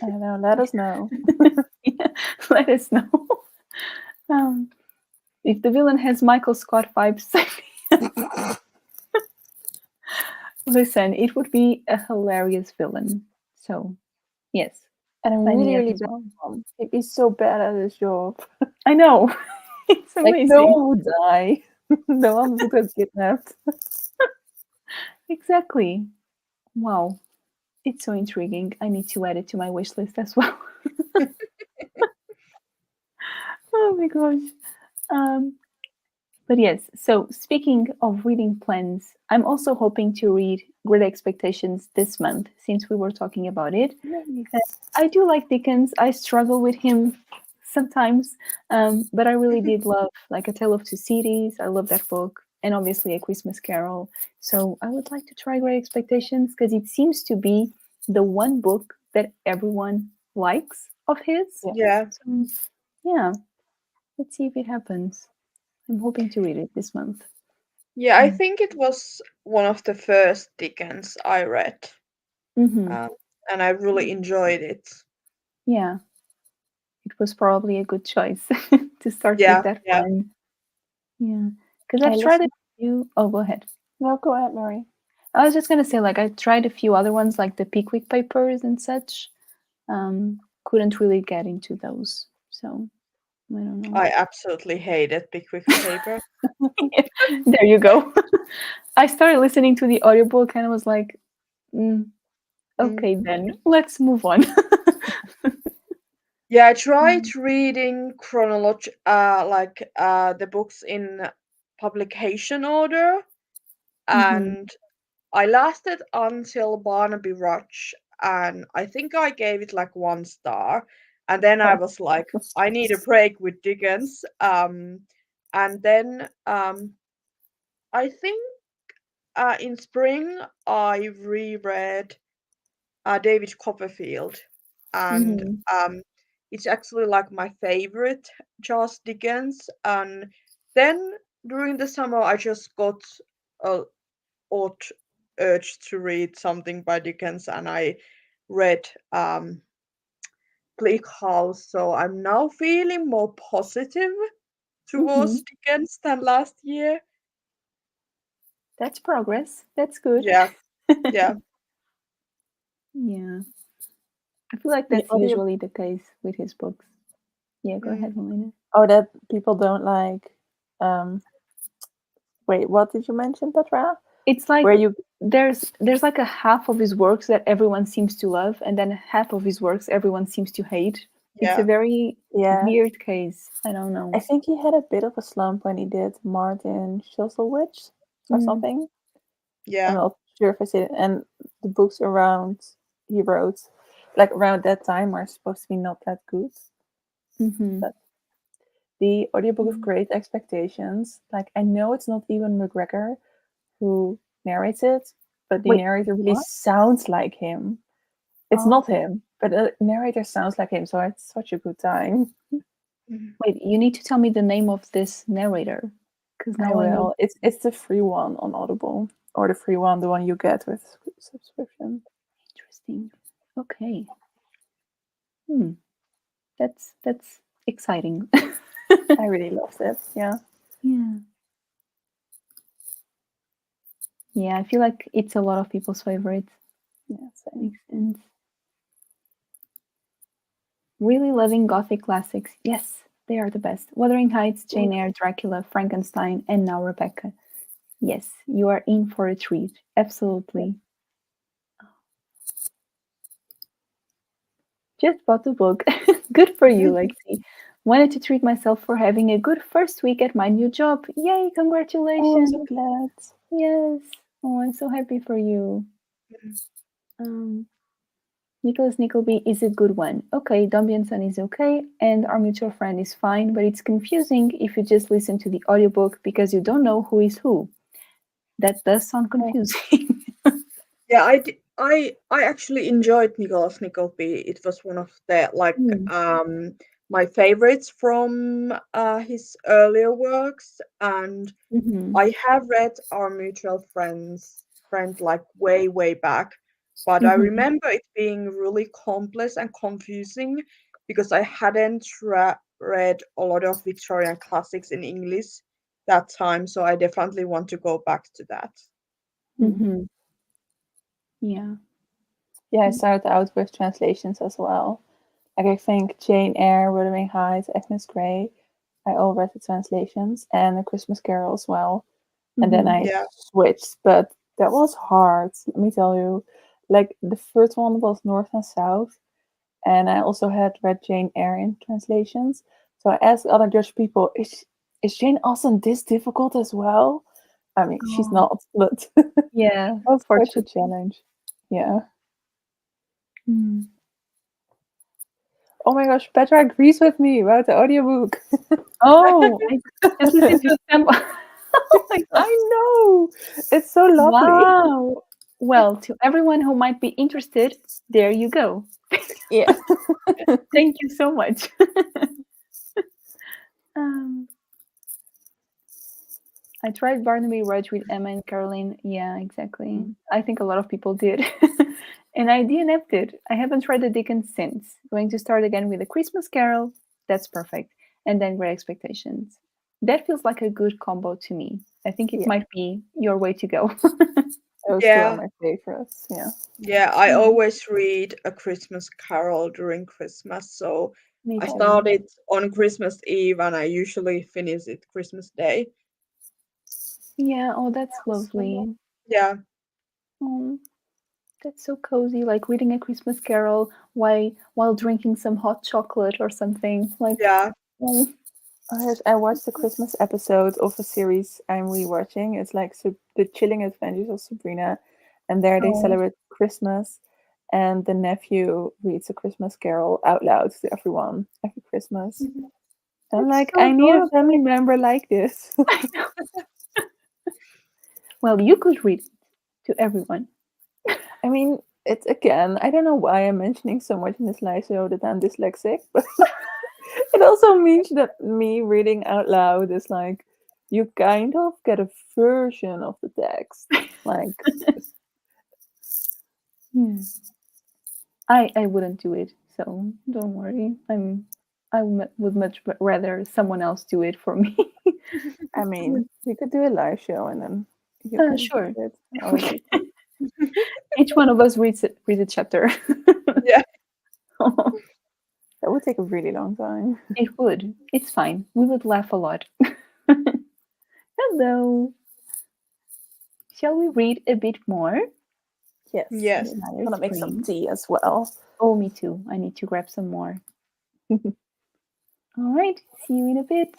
Speaker 3: I don't know. Let us know.
Speaker 1: Yeah, let us know. Um, if the villain has Michael Scott vibes, listen, it would be a hilarious villain. So, yes,
Speaker 3: And I'm
Speaker 1: sign
Speaker 3: really,
Speaker 1: me up
Speaker 3: really
Speaker 1: as
Speaker 3: bad
Speaker 1: well.
Speaker 3: at him. He's so bad at his job.
Speaker 1: I know. It's
Speaker 3: Like no
Speaker 1: amazing.
Speaker 3: one would die. No one would get kidnapped.
Speaker 1: Exactly. Wow. It's so intriguing. I need to add it to my wish list as well. Oh my gosh. Um, but yes, so speaking of reading plans, I'm also hoping to read Great Expectations this month since we were talking about it.
Speaker 3: Nice.
Speaker 1: I do like Dickens. I struggle with him sometimes, but I really did love like A Tale of Two Cities. I love that book, and obviously A Christmas Carol. So I would like to try Great Expectations because it seems to be the one book that everyone likes of his.
Speaker 3: Yeah.
Speaker 2: Yeah.
Speaker 1: So yeah, let's see if it happens. I'm hoping to read it this month.
Speaker 2: Yeah, I think it was one of the first Dickens I read,
Speaker 1: Mm-hmm.
Speaker 2: um, and I really enjoyed it.
Speaker 1: Yeah, it was probably a good choice to start with
Speaker 2: Yeah,
Speaker 1: that
Speaker 2: yeah.
Speaker 1: one. Yeah, because
Speaker 3: I
Speaker 1: I've tried a
Speaker 3: listen.
Speaker 1: few. Oh, go ahead.
Speaker 3: No, go ahead, Mary.
Speaker 1: I was just gonna say, like, I tried a few other ones, like the Pickwick Papers and such. Couldn't really get into those, so I don't know.
Speaker 2: I absolutely hated Pickwick Paper.
Speaker 1: There you go. I started listening to the audiobook and I was like, mm,
Speaker 2: Mm.
Speaker 1: okay, then let's move on.
Speaker 2: Yeah, I tried reading the books in publication order,
Speaker 1: Mm-hmm.
Speaker 2: and I lasted until Barnaby Rudge, and I think I gave it like 1 star, and then I
Speaker 3: Oh,
Speaker 2: was like, I need a break with Dickens. And then I think in spring I reread David Copperfield, and
Speaker 1: Mm-hmm.
Speaker 2: it's actually like my favorite Charles Dickens. And then during the summer, I just got a odd urge to read something by Dickens, and I read Bleak House. So I'm now feeling more positive
Speaker 1: Mm-hmm.
Speaker 2: towards Dickens than last year.
Speaker 1: That's progress. That's good.
Speaker 2: Yeah, yeah.
Speaker 1: Yeah, I feel like
Speaker 3: the
Speaker 1: that's
Speaker 3: audio.
Speaker 1: usually the case with his books. Yeah, go ahead,
Speaker 2: Mm.
Speaker 1: Helena.
Speaker 3: Oh, that people don't like. Um, wait, what did you mention, Petra?
Speaker 1: It's
Speaker 3: Where
Speaker 1: like
Speaker 3: you?
Speaker 1: there's like a half of his works that everyone seems to love, and then half of his works everyone seems to hate. It's a
Speaker 2: Yeah,
Speaker 1: very
Speaker 3: Yeah,
Speaker 1: weird case. I don't
Speaker 3: I
Speaker 1: know.
Speaker 3: think he had a bit of a slump when he did Martin Chuzzlewit or
Speaker 1: Mm,
Speaker 3: something. I'm
Speaker 2: yeah.
Speaker 3: not sure if I said it. And the books around he wrote, like around that time, are supposed to be not that good.
Speaker 1: mm-hmm.
Speaker 3: But the audiobook of
Speaker 1: Mm.
Speaker 3: Great Expectations, like I know it's not Ewan McGregor who narrates it, but the
Speaker 1: Wait,
Speaker 3: narrator really
Speaker 1: what?
Speaker 3: sounds like him. It's not
Speaker 1: Oh,
Speaker 3: him, but the narrator sounds like him, so it's such a good time.
Speaker 2: Mhm.
Speaker 1: wait, you need to tell me the name of this narrator, because
Speaker 3: I
Speaker 1: now I need.
Speaker 3: will. It's the free one on Audible, or the free one, the one you get with subscription.
Speaker 1: Interesting. Okay. Hmm. That's exciting.
Speaker 3: I really loved it. Yeah.
Speaker 1: Yeah. Yeah, I feel like it's a lot of people's favorites.
Speaker 3: Yeah, same.
Speaker 1: Makes sense. Really loving Gothic classics. Yes, they are the best. Wuthering Heights, Jane Eyre, Dracula, Frankenstein, and now Rebecca. Yes, you are in for a treat.
Speaker 3: Yeah.
Speaker 1: Absolutely. Just bought the book. Good for you, Lexie. Wanted to treat myself for having a good first week at my new job. Yay,
Speaker 3: Oh, I'm so
Speaker 1: congratulations.
Speaker 3: glad.
Speaker 1: Yes. Oh, I'm so happy for you.
Speaker 2: Mhm.
Speaker 1: Um, Nicholas Nickleby is a good one. Okay, Son is okay, and Our Mutual Friend is fine, but it's confusing if you just listen to the audiobook because you don't know who is who. That does sound
Speaker 3: Oh,
Speaker 1: confusing.
Speaker 2: Yeah, I actually enjoyed Nicholas Nickleby. It was one of the
Speaker 1: Mm.
Speaker 2: my favorites from his earlier works, and
Speaker 1: Mhm.
Speaker 2: I have read Our Mutual Friend like way back, but I
Speaker 1: Mhm.
Speaker 2: remember it being really complex and confusing because I hadn't read a lot of Victorian classics in English that time, so I definitely want to go back to that.
Speaker 3: mm.
Speaker 1: Mhm. Yeah.
Speaker 3: Yeah, I started out with translations as well. Like I think Jane Eyre, Wuthering Heights, Agnes Grey, I all read the translations, and A Christmas Carol as well. And then
Speaker 1: Mhm.
Speaker 3: I
Speaker 2: Yeah.
Speaker 3: switched, but that was hard. Let me tell you, like the first one was North and South, and I also had read Jane Eyre in translations. So I asked other Dutch people, is Jane Austen this difficult as well? I mean, she's
Speaker 1: Oh,
Speaker 3: not, but
Speaker 1: yeah.
Speaker 3: was quite a
Speaker 1: Fortunately.
Speaker 3: challenge. Yeah.
Speaker 1: Mm.
Speaker 3: Oh my gosh, Petra agrees with me about the audiobook.
Speaker 1: Oh, I just listened to a sample. Oh my god.
Speaker 3: I know. It's so lovely.
Speaker 1: Wow. Well, to everyone who might be interested, there you go.
Speaker 3: Yeah.
Speaker 1: Thank you so much. um, I tried Barnaby Rudge with Emma and Caroline. Yeah, exactly.
Speaker 3: Mm.
Speaker 1: I think a lot of people did. And I DNF'd it. I haven't tried the Dickens since. Going to start again with A Christmas Carol. That's perfect. And then Great Expectations. That feels like a good combo to me. I think it
Speaker 3: Yeah.
Speaker 1: might be your way to go.
Speaker 3: Those two are
Speaker 2: Yeah.
Speaker 3: my favorites. Yeah.
Speaker 2: Yeah, I
Speaker 1: Mm,
Speaker 2: always read A Christmas Carol during Christmas. So
Speaker 1: me
Speaker 2: I
Speaker 3: Oh,
Speaker 1: too.
Speaker 2: started on Christmas Eve and I usually finish it Christmas Day.
Speaker 1: Yeah, oh, that's
Speaker 3: so
Speaker 1: lovely.
Speaker 2: Yeah,
Speaker 1: Oh, that's so cozy, like reading A Christmas Carol while drinking some hot chocolate or something. Like,
Speaker 2: yeah.
Speaker 1: oh,
Speaker 3: I watched the Christmas episode of a series I'm rewatching. It's like the Chilling Adventures of Sabrina, and there they
Speaker 1: oh.
Speaker 3: celebrate Christmas, and the nephew reads a Christmas carol out loud to everyone every Christmas.
Speaker 2: Mhm.
Speaker 3: And I'm
Speaker 1: That's
Speaker 3: like,
Speaker 1: so
Speaker 3: I need a
Speaker 1: adorable.
Speaker 3: family member like this.
Speaker 1: I know. Well, you could read it to everyone.
Speaker 3: I mean, it's again, I don't know why I'm mentioning so much in this live show that I'm dyslexic, but it also means that me reading out loud is like you kind of get a version of the text. Like,
Speaker 1: Hmm. I wouldn't do it, so don't worry. Would much rather someone else do it for me.
Speaker 3: I mean, we could do a live show and then you can
Speaker 1: Sure.
Speaker 3: read it. That would be fun.
Speaker 1: Each one of us reads a chapter.
Speaker 2: Yeah.
Speaker 3: That would take a really long time.
Speaker 1: It would. It's fine. We would laugh a lot. Hello. Shall we read a bit more?
Speaker 3: Yes,
Speaker 1: The
Speaker 2: Yes.
Speaker 3: I'm
Speaker 1: Another
Speaker 3: gonna make some
Speaker 1: Spring.
Speaker 3: tea as well.
Speaker 1: Oh, me too. I need to grab some more. All right. See you in a bit.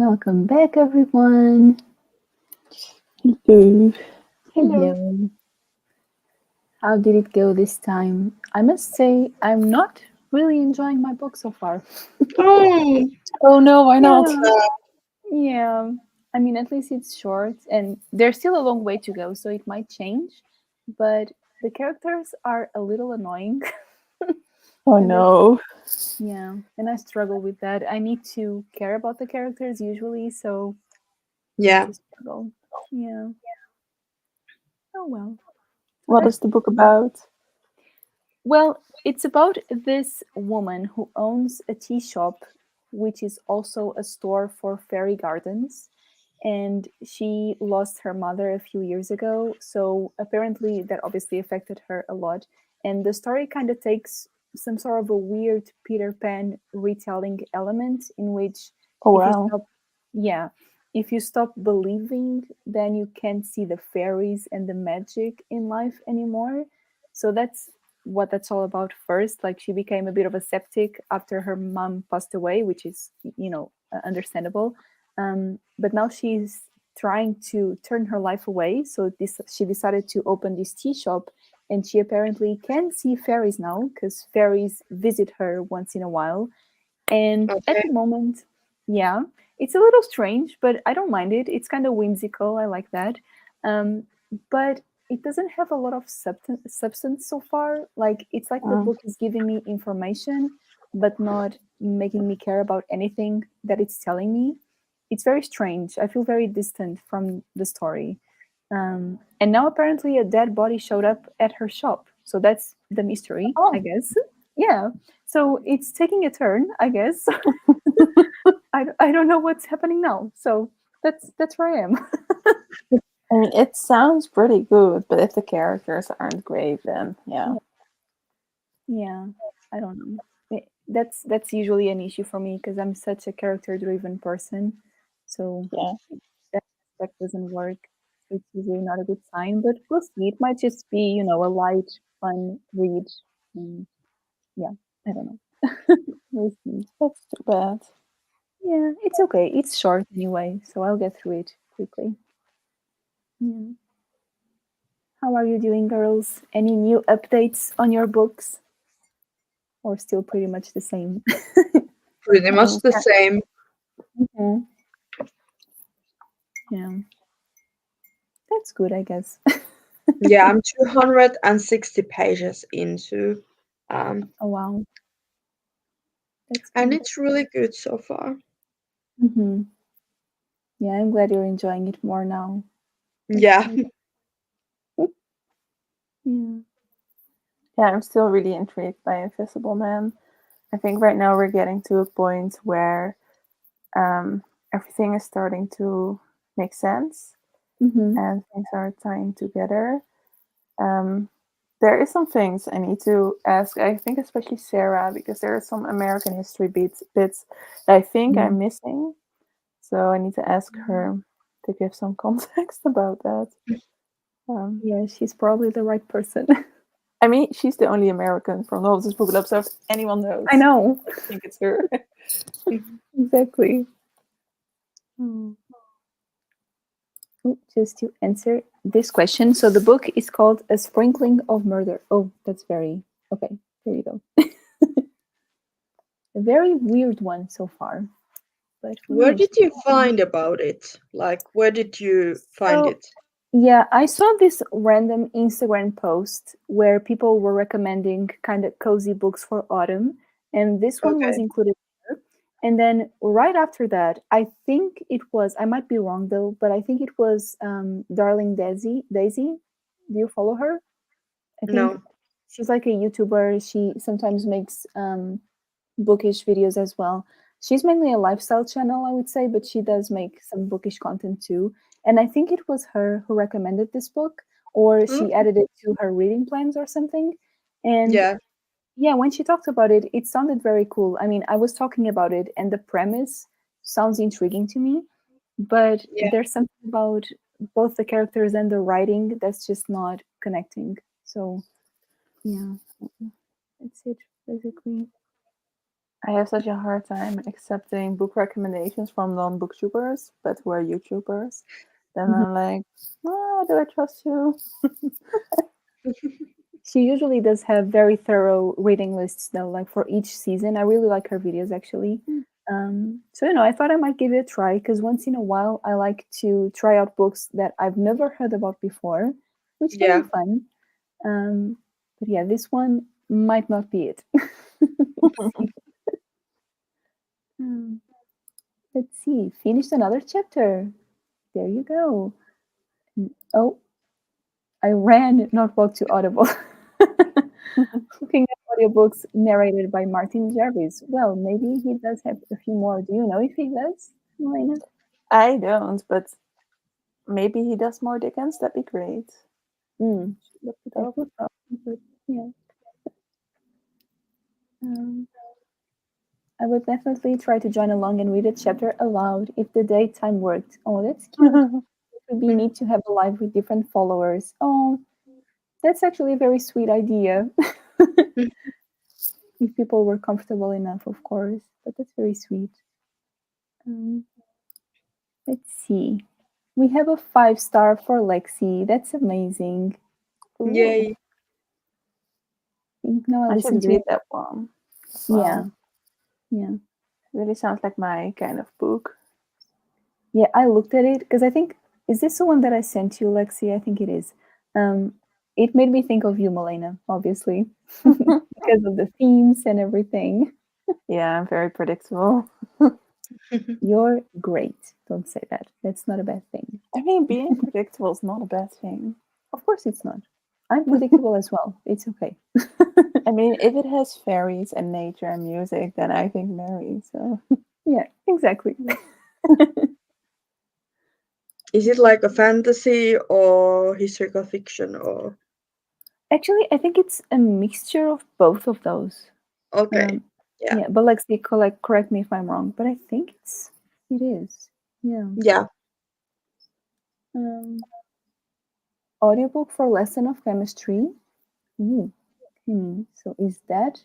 Speaker 1: Welcome back, everyone.
Speaker 3: Hello.
Speaker 2: Hello.
Speaker 1: Hello. How did it go this time? I must say, I'm not really enjoying my book so far.
Speaker 2: Oh,
Speaker 3: Oh no, why not?
Speaker 1: Yeah. Yeah. I mean, at least it's short, and there's still a long way to go, so it might change. But the characters are a little annoying.
Speaker 3: Oh
Speaker 1: and they
Speaker 3: no.
Speaker 1: Yeah, and I struggle with that. I need to care about the characters usually, so it's
Speaker 2: yeah.
Speaker 1: a struggle. Yeah. Oh well. So
Speaker 3: What
Speaker 1: that's
Speaker 3: is the book about?
Speaker 1: Well, it's about this woman who owns a tea shop, which is also a store for fairy gardens. And she lost her mother a few years ago. So apparently, that obviously affected her a lot. And the story kind of takes some sort of a weird Peter Pan retelling element in which,
Speaker 3: Oh
Speaker 1: if you
Speaker 3: wow.
Speaker 1: stop, yeah, if you stop believing, then you can't see the fairies and the magic in life anymore. So that's what that's all about first. Like she became a bit of a skeptic after her mom passed away, which is, understandable. But now she's trying to turn her life away. So she decided to open this tea shop, and she apparently can see fairies now because fairies visit her once in a while. And at
Speaker 2: Okay.
Speaker 1: the moment, yeah, it's a little strange, but I don't mind it. It's kind of whimsical. I like that. Um, but it doesn't have a lot of substance so far. Like, it's like the
Speaker 3: Mm.
Speaker 1: book is giving me information, but not making me care about anything that it's telling me. It's very strange. I feel very distant from the story. And now apparently a dead body showed up at her shop. So that's the mystery, I
Speaker 3: Oh.
Speaker 1: guess. Yeah. So it's taking a turn, I guess. I don't know what's happening now. So that's where I am.
Speaker 3: I mean, it sounds pretty good, but if the characters aren't great, then yeah.
Speaker 1: Yeah. I don't know. That's usually an issue for me because I'm such a character driven person. So
Speaker 3: Yeah.
Speaker 1: that aspect doesn't work. So it's usually not a good sign. But we'll see. It might just be, a light, fun read. And yeah, I don't know. We'll see.
Speaker 3: That's too bad.
Speaker 1: Yeah, it's okay. It's short anyway, so I'll get through it quickly. Yeah. How are you doing, girls? Any new updates on your books? Or still pretty much the same?
Speaker 2: Pretty
Speaker 3: I
Speaker 2: much
Speaker 3: mean,
Speaker 2: the same.
Speaker 1: Mhm. Yeah, that's good, I guess.
Speaker 2: Yeah, I'm 260 pages into, um,
Speaker 1: Oh, wow. That's
Speaker 2: and
Speaker 1: good.
Speaker 2: it's really good so far.
Speaker 1: Hmm. Yeah, I'm glad you're enjoying it more now. That's
Speaker 2: Yeah.
Speaker 1: good. Yeah.
Speaker 3: yeah, I'm still really intrigued by Invisible Man. I think right now we're getting to a point where everything is starting to make sense
Speaker 1: Hmm.
Speaker 3: and things are tying together. Um, there is some things I need to ask. I think especially Sarah because there are some American history bits that I think I'm missing. So I need to ask her to give some context about that. Um,
Speaker 1: Yeah, she's probably the right person.
Speaker 3: I mean, she's the only American from all this book club, so if anyone
Speaker 1: I
Speaker 3: knows,
Speaker 1: know.
Speaker 3: I think it's her.
Speaker 1: Exactly. Hmm. Oh, just to answer this question. So the book is called A Sprinkling of Murder. Oh, that's very okay. There you go. A very weird one so far, but who
Speaker 2: Where
Speaker 1: knows?
Speaker 2: did you find about it? Like, where did you find
Speaker 1: So
Speaker 2: it?
Speaker 1: yeah, I saw this random Instagram post where people were recommending kind of cozy books for autumn, and this one was
Speaker 2: Okay.
Speaker 1: included there. And then right after that, I think it was, I might be wrong though, but I think it was Darling Daisy. Daisy, do you follow her? I think
Speaker 2: No.
Speaker 1: she's like a YouTuber. She sometimes makes bookish videos as well. She's mainly a lifestyle channel, I would say, but she does make some bookish content too. And I think it was her who recommended this book, or
Speaker 2: Oh,
Speaker 1: she added it to her reading plans or something. And
Speaker 2: yeah.
Speaker 1: yeah, when she talked about it, it sounded very cool. I mean, I was talking about it, and the premise sounds intriguing to me, but
Speaker 2: Yeah.
Speaker 1: there's something about both the characters and the writing that's just not connecting. So yeah, that's it basically.
Speaker 3: I have such a hard time accepting book recommendations from non-booktubers, but who are YouTubers. Then
Speaker 1: Mhm.
Speaker 3: I'm like, oh, do I trust you?
Speaker 1: She usually does have very thorough reading lists, though, like for each season. I really like her videos, actually. So, I thought I might give it a try because once in a while I like to try out books that I've never heard about before, which can be
Speaker 2: Yeah.
Speaker 1: fun. But yeah, this one might not be it. Let's see. Um, let's see. Finished another chapter. There you go. Oh, I ran, not walked to Audible. Looking at audiobooks narrated by Martin Jarvis. Well, maybe he does have a few more. Do you know if he does, Elena?
Speaker 3: I don't, but maybe he does more Dickens. That'd be great. Look it
Speaker 1: That
Speaker 3: up.
Speaker 1: would probably, but yeah. Um, I would definitely try to join along and read a chapter aloud if the daytime worked. Oh, that's cute. It would be neat to have a live with different followers. Oh, that's actually a very sweet idea. If people were comfortable enough, of course. But that's very sweet. Um, let's see. We have a 5-star for Lexie. That's amazing.
Speaker 3: Ooh,
Speaker 2: Yay.
Speaker 1: Now I
Speaker 3: I
Speaker 1: listen
Speaker 3: should
Speaker 1: to
Speaker 3: read
Speaker 1: it.
Speaker 3: that one as
Speaker 1: Yeah,
Speaker 3: well.
Speaker 1: yeah.
Speaker 3: Really sounds like my kind of book.
Speaker 1: Yeah, I looked at it because I think, is this the one that I sent you, Lexi? I think it is. Um, it made me think of you, Milena, obviously, because of the themes and everything.
Speaker 3: Yeah, I'm very predictable.
Speaker 1: You're great. Don't say that. That's not a bad thing.
Speaker 3: I mean, being predictable is not a bad thing.
Speaker 1: Of course, it's not. I'm predictable as well. It's okay.
Speaker 3: I mean, if it has fairies and nature and music, then I think Mary. So
Speaker 1: Yeah, exactly.
Speaker 2: Is it like a fantasy or historical fiction or
Speaker 1: Actually, I think it's a mixture of both of those.
Speaker 2: okay.
Speaker 1: Um,
Speaker 2: Yeah.
Speaker 1: yeah, but Lexi, correct me if I'm wrong, but I think it is. Yeah.
Speaker 2: Yeah.
Speaker 1: Um, audiobook for lesson of chemistry. Ooh. So is that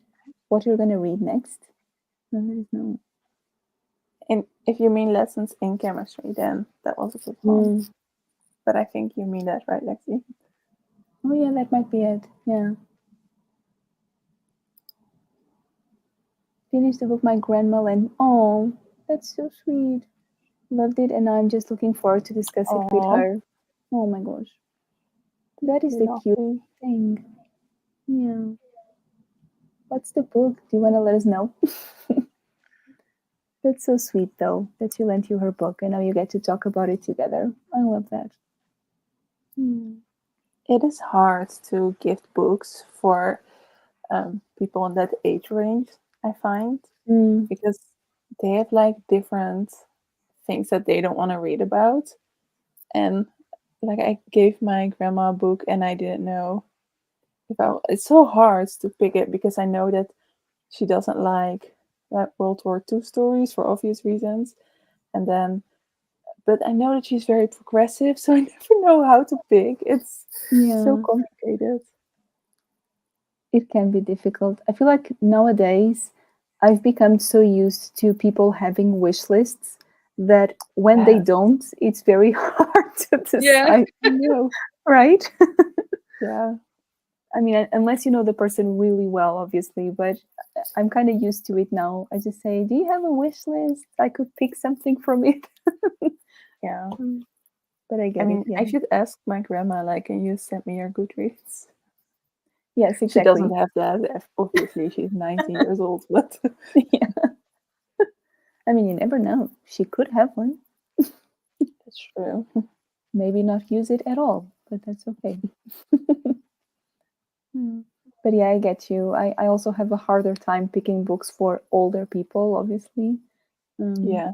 Speaker 1: what you're gonna read next? No, there is no.
Speaker 3: and if you mean lessons in chemistry, then that was a good one.
Speaker 1: Mm.
Speaker 3: But I think you mean that, right, Lexi?
Speaker 1: Oh yeah, that might be it. Yeah. Finished the book my grandma and oh, that's so sweet. Loved it, and I'm just looking forward to discuss it with
Speaker 3: Oh,
Speaker 1: her. Oh my gosh, that is the cute
Speaker 3: lovely.
Speaker 1: thing. Yeah. What's the book? Do you want to let us know? That's so sweet, though, that she lent you her book, and now you get to talk about it together. I love that. Hmm.
Speaker 3: It is hard to gift books for people in that age range, I find,
Speaker 1: Mm.
Speaker 3: because they have like different things that they don't want to read about. And like I gave my grandma a book and I didn't know if it's so hard to pick it because I know that she doesn't like World War II stories for obvious reasons. And then but I know that she's very progressive, so I never know how to pick. It's so
Speaker 1: Yeah,
Speaker 3: complicated.
Speaker 1: it can be difficult. I feel like nowadays I've become so used to people having wish lists that when they
Speaker 3: Yes.
Speaker 1: don't, it's very hard to
Speaker 2: Yeah.
Speaker 1: decide,
Speaker 3: No.
Speaker 1: right?
Speaker 3: Yeah.
Speaker 1: I mean, unless you know the person really well, obviously, but I'm kind of used to it now. I just say, "Do you have a wish list? I could pick something from it."
Speaker 3: Yeah.
Speaker 1: But I
Speaker 3: I
Speaker 1: get it.
Speaker 3: mean,
Speaker 1: Yeah.
Speaker 3: I should ask my grandma, like, can you send me your Goodreads?
Speaker 1: Yes,
Speaker 3: She doesn't
Speaker 1: exactly.
Speaker 3: have that. Obviously, she's 90 years old, but
Speaker 1: Yeah. I mean, you never know. She could have one.
Speaker 3: that's true.
Speaker 1: Maybe not use it at all, but that's okay. Hmm. But yeah, I get you. I also have a harder time picking books for older people, obviously. Um,
Speaker 3: Yeah.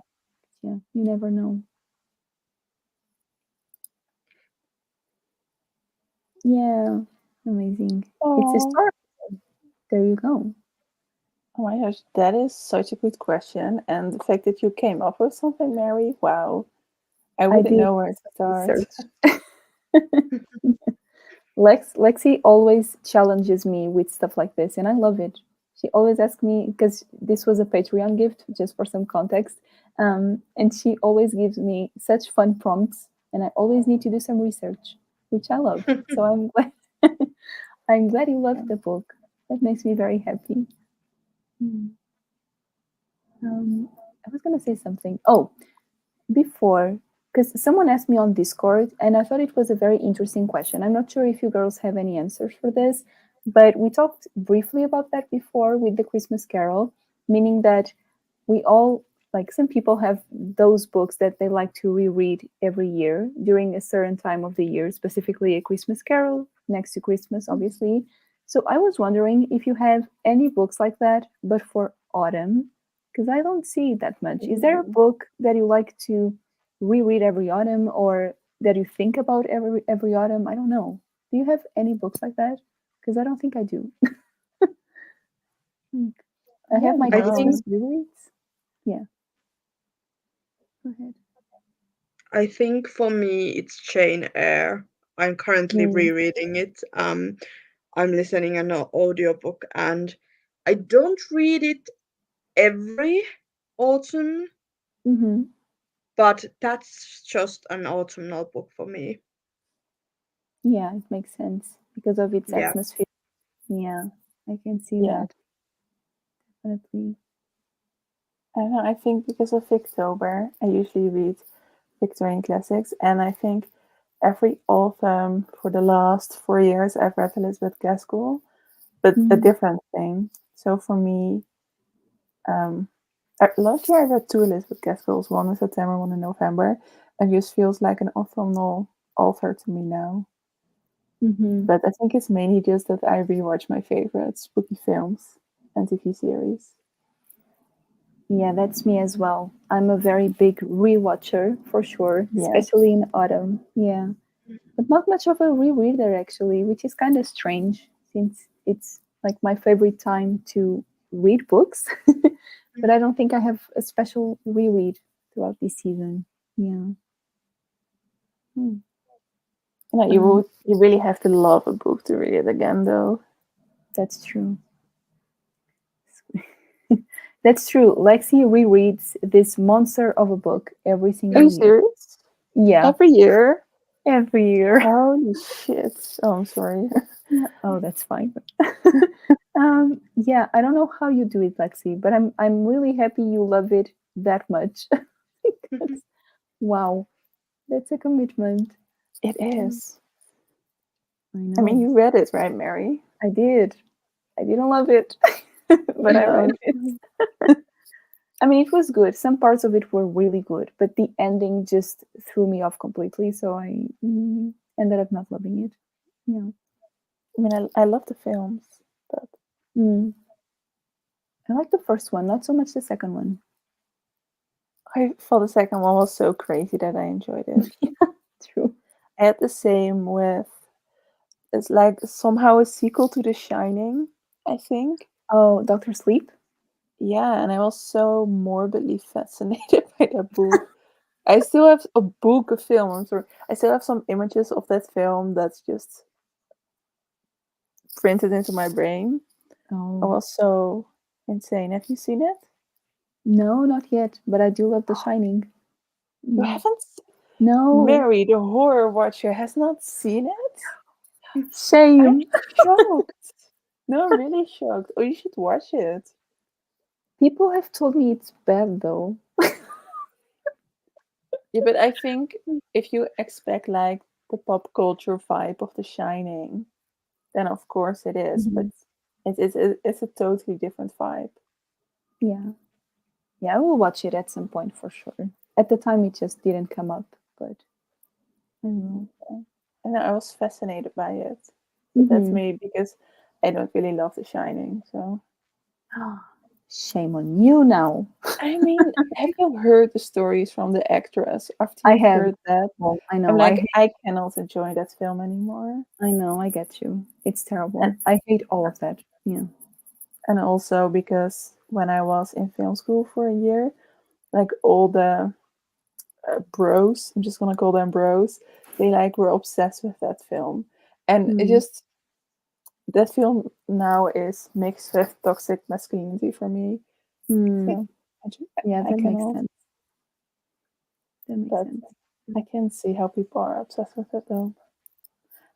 Speaker 1: yeah, you never know. Yeah, amazing. It's a
Speaker 3: Oh.
Speaker 1: story. There you go.
Speaker 3: Oh my gosh, that is such a good question. And the fact that you came up with something, Mary, wow. I
Speaker 1: I
Speaker 3: wouldn't
Speaker 1: did
Speaker 3: know where to start.
Speaker 1: research. Lexi always challenges me with stuff like this, and I love it. She always asks me, because this was a Patreon gift, just for some context. And she always gives me such fun prompts, and I always need to do some research, which I love. So I'm glad I'm glad you loved the book. That makes me very happy. Hmm. I was gonna say something. Oh, before, because someone asked me on Discord, and I thought it was a very interesting question. I'm not sure if you girls have any answers for this, but we talked briefly about that before with the Christmas Carol, meaning that we all, like, some people have those books that they like to reread every year during a certain time of the year, specifically a Christmas Carol next to Christmas, obviously. So I was wondering if you have any books like that, but for autumn, because I don't see that much. Is there a book that you like to reread every autumn, or that you think about every autumn? I don't know. Do you have any books like that? Because I don't think I do. I
Speaker 3: Yeah,
Speaker 1: have my
Speaker 2: I
Speaker 3: no.
Speaker 1: Christmas
Speaker 2: think
Speaker 1: rereads. Yeah, go ahead.
Speaker 2: I think for me it's Jane Eyre. I'm currently
Speaker 1: Mm.
Speaker 2: rereading it. I'm listening an audiobook and I don't read it every autumn,
Speaker 1: Mm-hmm.
Speaker 2: but that's just an autumnal book for me.
Speaker 1: Yeah, it makes sense because of its
Speaker 2: Yeah.
Speaker 1: atmosphere. Yeah, I can see
Speaker 3: Yeah.
Speaker 1: that definitely.
Speaker 3: I don't know. I think because of October, I usually read Victorian classics, and I think every autumn for the last 4 years I've read Elizabeth Gaskell, but a
Speaker 1: Mm.
Speaker 3: different thing. So for me, um, last year I read two Elizabeth Gaskells, one in September, one in November, and just feels like an autumnal author to me now.
Speaker 1: Mm-hmm.
Speaker 3: But I think it's mainly just that I rewatch my favorite spooky films and TV series.
Speaker 1: Yeah, that's me as well. I'm a very big rewatcher for sure,
Speaker 3: Yes.
Speaker 1: especially in autumn. Yeah, but not much of a rereader actually, which is kind of strange since it's like my favorite time to read books. But I don't think I have a special reread throughout this season. Yeah. Hmm.
Speaker 3: No,
Speaker 1: Um,
Speaker 3: you really have to love a book to read it again, though.
Speaker 1: that's true. That's true. Lexie rereads this monster of a book every
Speaker 3: Are
Speaker 1: single
Speaker 3: you
Speaker 1: year.
Speaker 3: serious?
Speaker 1: Yeah,
Speaker 3: Every year?
Speaker 1: every year.
Speaker 3: Holy shit! Oh, I'm sorry.
Speaker 1: Oh, that's fine. Yeah, I don't know how you do it, Lexi, but I'm really happy you love it that much. Because, wow, that's a commitment.
Speaker 3: It
Speaker 1: Mm,
Speaker 3: is.
Speaker 1: I
Speaker 3: I mean,
Speaker 1: know.
Speaker 3: you read it, right, Mary?
Speaker 1: I did. I didn't love it, but I read
Speaker 3: No.
Speaker 1: it. I mean, it was good. Some parts of it were really good, but the ending just threw me off completely. So I ended up not loving it. Yeah.
Speaker 3: I mean, I love the films, but
Speaker 1: Mm. I like the first one, not so much the second one.
Speaker 3: I thought the second one was so crazy that I enjoyed it.
Speaker 1: True.
Speaker 3: I had the same with, it's like somehow a sequel to The Shining, I think.
Speaker 1: Oh, Doctor Sleep.
Speaker 3: Yeah, and I was so morbidly fascinated by that book. I still have a book, a film. I'm sorry. I still have some images of that film that's just printed into my brain. I
Speaker 1: Oh,
Speaker 3: was so insane. Have you seen it?
Speaker 1: no, not yet, but I do love The Shining.
Speaker 3: You
Speaker 1: Yeah.
Speaker 3: haven't?
Speaker 1: No,
Speaker 3: Mary, the horror watcher, has not seen it? I'm
Speaker 1: shame.
Speaker 3: shocked. No, I'm really shocked. Oh, you should watch it.
Speaker 1: People have told me it's bad though.
Speaker 3: Yeah, but I think if you expect like the pop culture vibe of The Shining, then of course it is. But
Speaker 1: Mhm.
Speaker 3: it's a totally different vibe.
Speaker 1: Yeah. Yeah, I will watch it at some point for sure. At the time, it just didn't come up, but I will.
Speaker 3: And I was fascinated by it. But that's
Speaker 1: Mm-hmm.
Speaker 3: maybe because I don't really love The Shining. So
Speaker 1: Shame on you now.
Speaker 3: I mean, have you heard the stories from the actress? After
Speaker 1: I
Speaker 3: you've
Speaker 1: have.
Speaker 3: heard that,
Speaker 1: Well, I
Speaker 3: I'm
Speaker 1: know.
Speaker 3: like, I cannot enjoy that film anymore.
Speaker 1: I know. I get you. It's
Speaker 3: And
Speaker 1: terrible. I hate all of that. Yeah.
Speaker 3: and also because when I was in film school for a year, like all the bros, I'm just gonna call them bros, they like were obsessed with that film, and it
Speaker 1: Mm.
Speaker 3: just that film now is mixed with toxic masculinity for me.
Speaker 1: Hmm.
Speaker 3: So
Speaker 1: Yeah,
Speaker 3: I
Speaker 1: that makes
Speaker 3: cannot.
Speaker 1: sense. That makes
Speaker 3: But
Speaker 1: sense.
Speaker 3: I can see how people are obsessed with it though.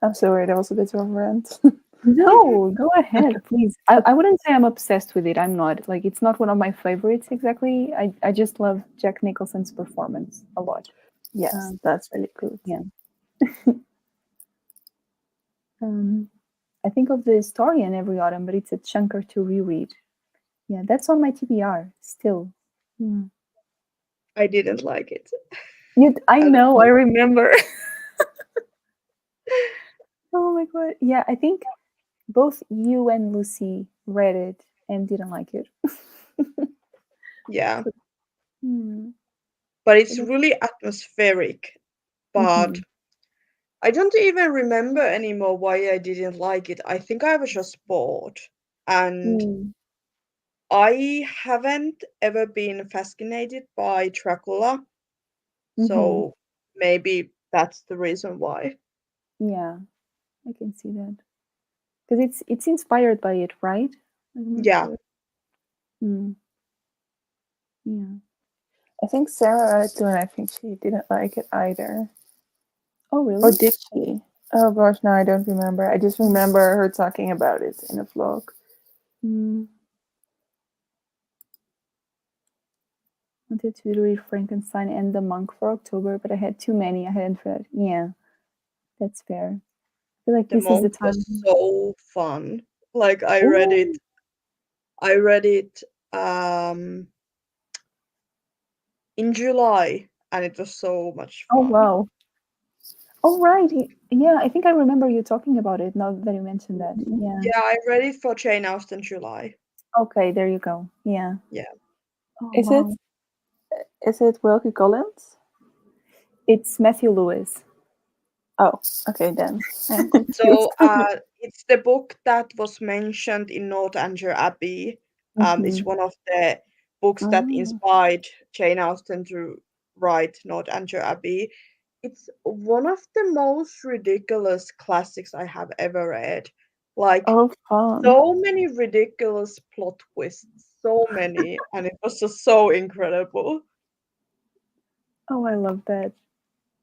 Speaker 3: I'm sorry, that was a bit of a rant.
Speaker 1: No, go ahead, please. I wouldn't say I'm obsessed with it. I'm not. Like, it's not one of my favorites exactly. I just love Jack Nicholson's performance a lot.
Speaker 3: Yes,
Speaker 1: Um,
Speaker 3: that's really good.
Speaker 1: yeah. um, I think of the Historian every autumn, but it's a chunker to reread. Yeah, that's on my TBR still. Yeah.
Speaker 2: I didn't like it.
Speaker 1: I
Speaker 2: I don't
Speaker 1: know, I
Speaker 2: know.
Speaker 1: remember. Oh my god. Yeah, I think both you and Lucy read it and didn't like it.
Speaker 2: Yeah,
Speaker 1: Hmm.
Speaker 2: but
Speaker 1: So
Speaker 2: it's
Speaker 1: that's,
Speaker 2: really atmospheric. But
Speaker 1: mhm.
Speaker 2: I don't even remember anymore why I didn't like it. I think I was just bored. And
Speaker 1: Mm.
Speaker 2: I haven't ever been fascinated by Dracula,
Speaker 1: Mm-hmm.
Speaker 2: so maybe that's the reason why.
Speaker 1: Yeah, I can see that because it's inspired by it, right? I'm not
Speaker 2: Yeah,
Speaker 1: sure. Mm. Yeah.
Speaker 3: I think Sarah read it too, and I think she didn't like it either.
Speaker 1: Oh,
Speaker 3: Or
Speaker 1: really?
Speaker 3: did she? Oh gosh, no, I don't remember. I just remember her talking about it in a vlog.
Speaker 1: Mm. Wanted to read Frankenstein and The Monk for October, but I had too many. I hadn't read. Yeah, that's fair. I feel like
Speaker 2: the
Speaker 1: this is the
Speaker 2: monk was
Speaker 1: time.
Speaker 2: so fun. Like
Speaker 1: Oh,
Speaker 2: I read it um in July and it was so much
Speaker 1: oh
Speaker 2: fun.
Speaker 1: wow. Oh right. Yeah, I think I remember you talking about it now that you mentioned that. Yeah.
Speaker 2: Yeah, I read it for Jane Austen July.
Speaker 1: Okay, there you go. Yeah.
Speaker 2: Yeah.
Speaker 1: Oh
Speaker 3: Is it
Speaker 1: wow.
Speaker 3: is it Wilkie Collins?
Speaker 1: It's Matthew Lewis.
Speaker 3: Oh, okay then. I'm confused.
Speaker 2: So it's the book that was mentioned in Northanger Abbey. It's
Speaker 1: Mm-hmm.
Speaker 2: one of the books that
Speaker 3: Oh,
Speaker 2: inspired Jane Austen to write Northanger Abbey. It's one of the most ridiculous classics I have ever read. Like
Speaker 3: oh, fun.
Speaker 2: so many ridiculous plot twists, so many, and it was just so incredible.
Speaker 1: Oh, I love that.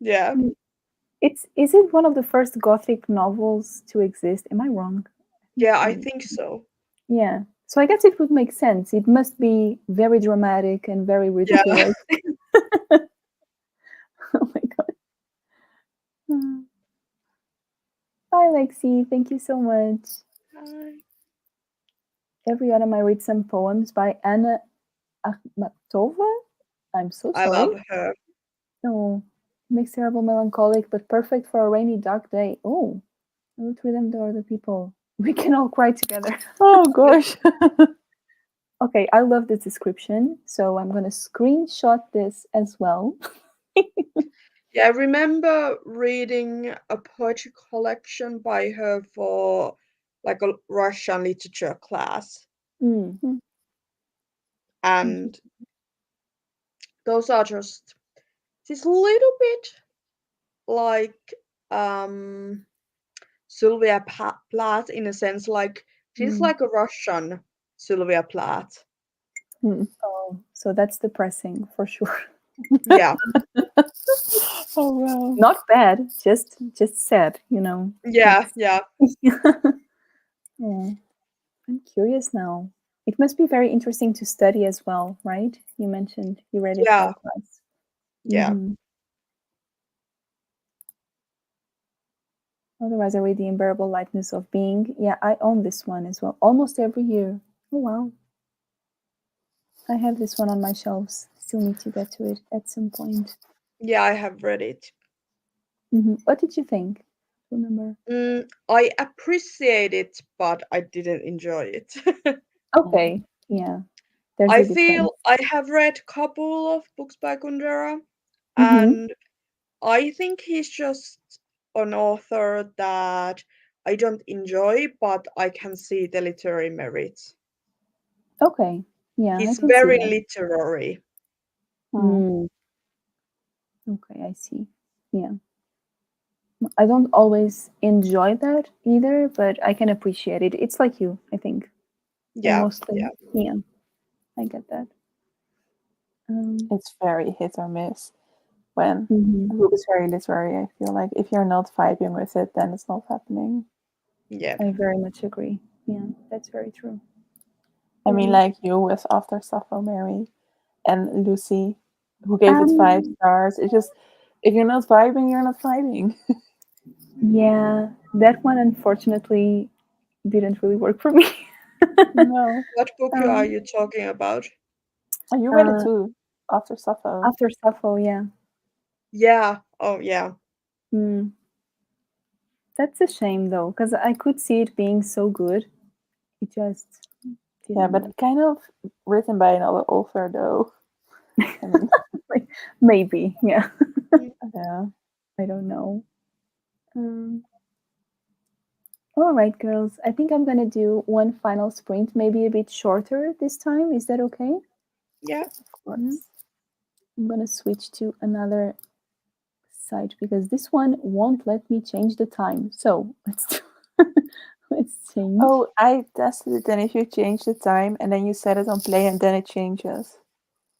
Speaker 2: Yeah,
Speaker 1: Mm. It's is it one of the first Gothic novels to exist? Am I wrong? I think
Speaker 2: yeah, I
Speaker 1: so.
Speaker 2: think so.
Speaker 1: Yeah. So I guess it would make sense. It must be very dramatic and very
Speaker 2: Yeah.
Speaker 1: ridiculous. Oh my god. Mm. Bye, Lexie. Thank you so much. Every autumn I read some poems by Anna Akhmatova. I'm so
Speaker 2: I
Speaker 1: sorry.
Speaker 2: love her.
Speaker 1: No, makes terrible melancholic, but perfect for a rainy, dark day. Oh, I would read them to other people. We can all cry together.
Speaker 3: Oh gosh.
Speaker 1: Okay, I love this description, so I'm gonna screenshot this as well.
Speaker 2: Yeah, I remember reading a poetry collection by her for like a Russian literature class.
Speaker 1: Mm.
Speaker 2: And those are just this little bit like um Sylvia Plath in a sense, like she's
Speaker 1: Mm.
Speaker 2: like a Russian Sylvia Plath.
Speaker 3: Hmm.
Speaker 1: Oh, so that's depressing for sure.
Speaker 2: Yeah,
Speaker 3: Oh wow.
Speaker 1: Not bad, just sad, you know.
Speaker 2: yeah,
Speaker 1: It's
Speaker 2: yeah,
Speaker 1: yeah. I'm curious now. It must be very interesting to study as well, right? You mentioned you read it for
Speaker 2: yeah,
Speaker 1: a class.
Speaker 2: yeah,
Speaker 1: Hmm. Otherwise, I read The Unbearable Lightness of Being. Yeah, I own this one as well. Almost every year. Oh, wow. I have this one on my shelves. Still need to get to it at some point.
Speaker 2: yeah. I have read it.
Speaker 1: What did you think? Remember?
Speaker 2: I appreciate it, but I didn't enjoy it.
Speaker 1: Okay. Yeah, there's
Speaker 2: I
Speaker 1: a difference.
Speaker 2: feel I have read couple of books by Kundera,
Speaker 1: Mm-hmm.
Speaker 2: and I think he's just an author that I don't enjoy, but I can see the literary merits.
Speaker 1: Okay. Yeah, I
Speaker 2: He's
Speaker 1: can see
Speaker 2: very
Speaker 1: that.
Speaker 2: literary.
Speaker 3: Hmm.
Speaker 1: Mm. Okay, I see. Yeah. I don't always enjoy that either, but I can appreciate it. It's like you, I think. I
Speaker 2: Yeah,
Speaker 1: mostly,
Speaker 2: yeah,
Speaker 1: yeah, I get that.
Speaker 3: It's very hit or miss. When
Speaker 1: Mhm.
Speaker 3: a book is very literary, I feel like if you're not vibing with it, then it's not happening.
Speaker 2: yeah.
Speaker 1: I very much agree. Yeah, that's very true.
Speaker 3: I mean,
Speaker 1: Um,
Speaker 3: like you with After Sappho Mary and Lucy, who gave it five
Speaker 1: um,
Speaker 3: stars. It's just, if you're not vibing, you're not vibing.
Speaker 1: yeah, that one unfortunately didn't really work for me.
Speaker 3: No.
Speaker 2: What book are
Speaker 1: um,
Speaker 2: you talking about?
Speaker 3: And you read it
Speaker 1: uh,
Speaker 3: too, After Sappho.
Speaker 1: After Sappho, yeah.
Speaker 2: Yeah. Oh, yeah.
Speaker 1: Hmm. That's a shame though, because I could see it being so good. It just
Speaker 3: Yeah,
Speaker 1: didn't
Speaker 3: but
Speaker 1: work.
Speaker 3: kind of written by another author, though. I mean,
Speaker 1: Like, maybe, yeah.
Speaker 2: Mm,
Speaker 3: yeah.
Speaker 1: I don't know. Um, all right, girls. I think I'm gonna do one final sprint, maybe a bit shorter this time. Is that okay?
Speaker 2: yeah.
Speaker 3: Of
Speaker 1: Yeah.
Speaker 3: course.
Speaker 1: I'm gonna switch to another site because this one won't let me change the time. So let's change.
Speaker 3: Oh, I tested it, and if you change the time and then you set it on play and then it changes.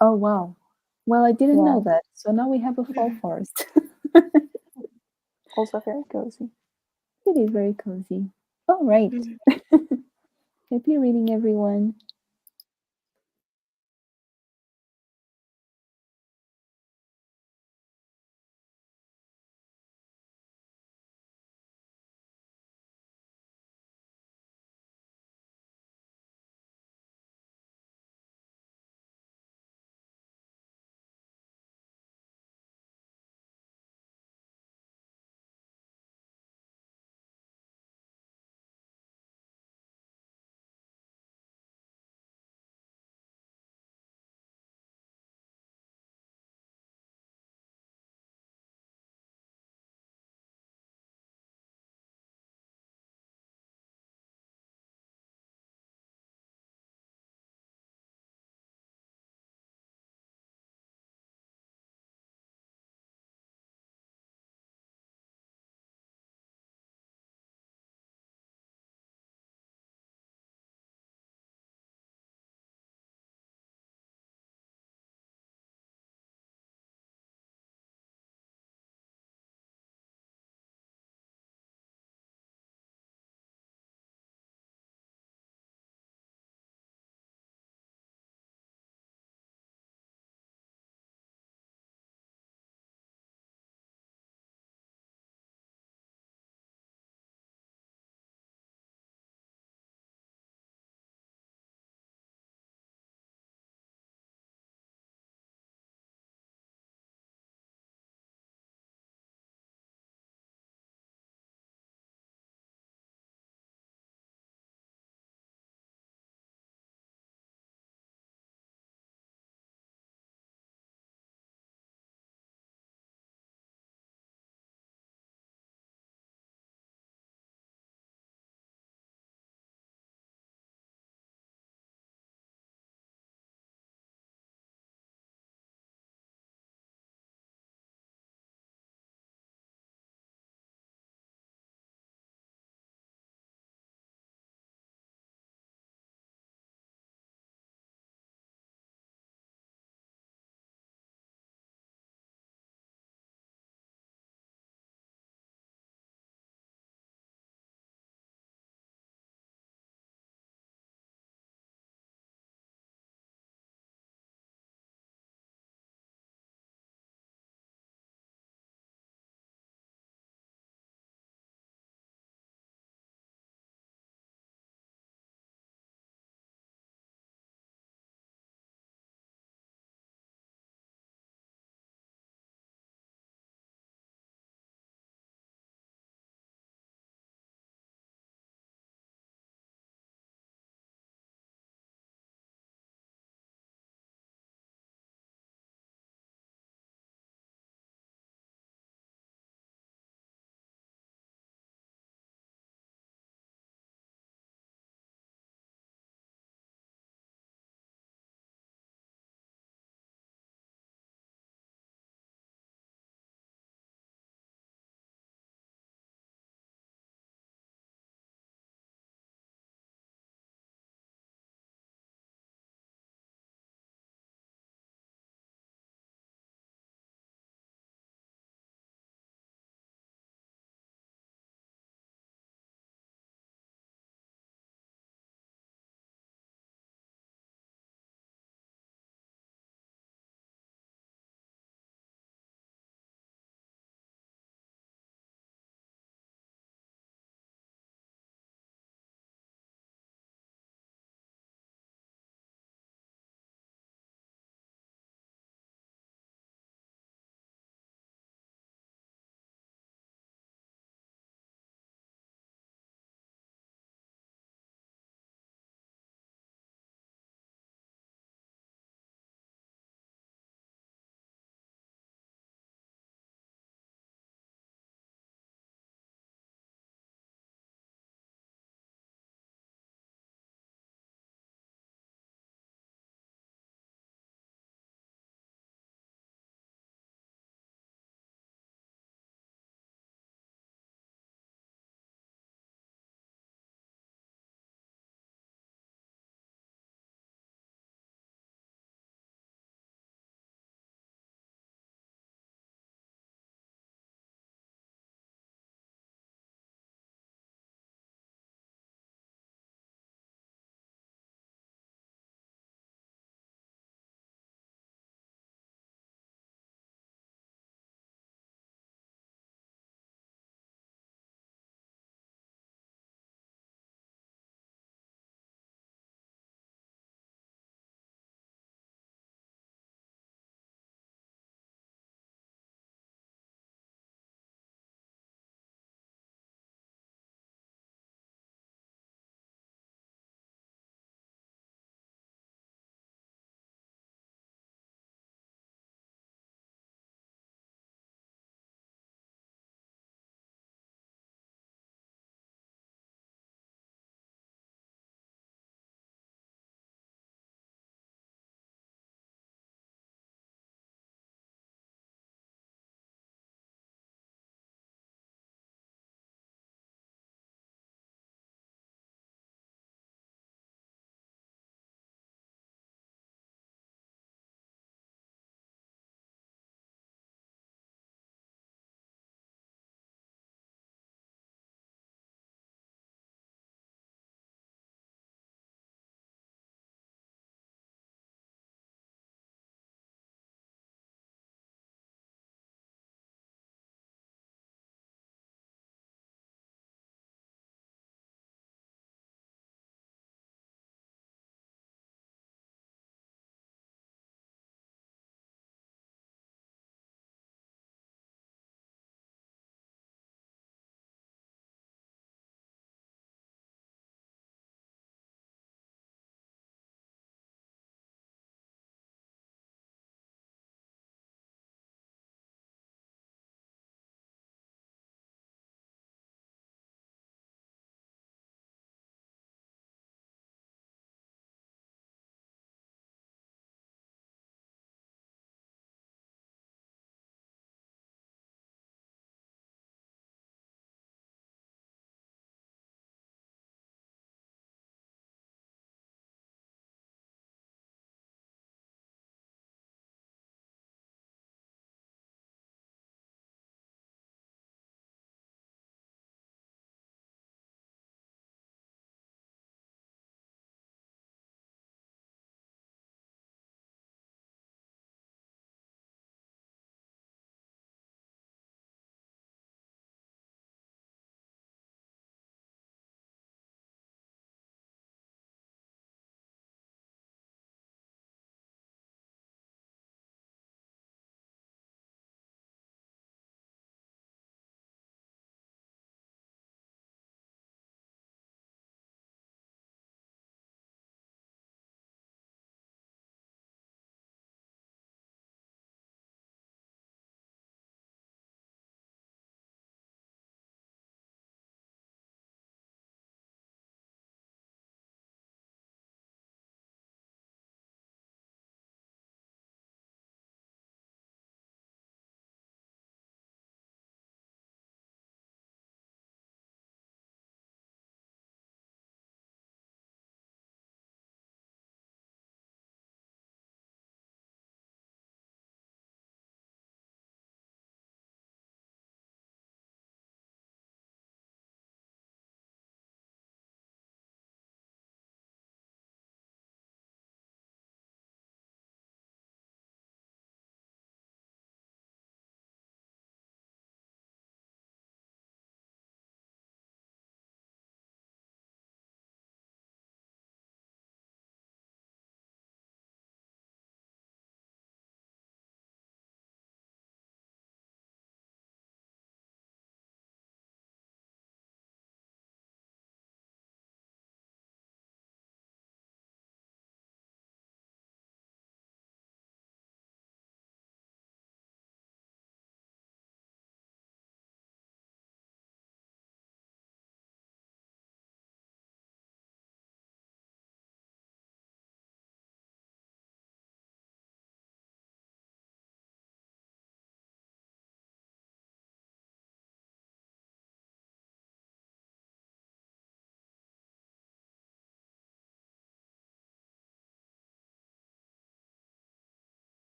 Speaker 1: Oh wow. Well, I didn't know
Speaker 3: Yeah,
Speaker 1: that. So now we have a fall forest.
Speaker 3: also very cozy.
Speaker 1: It is very cozy. All right.
Speaker 2: Mm.
Speaker 1: Happy reading, everyone.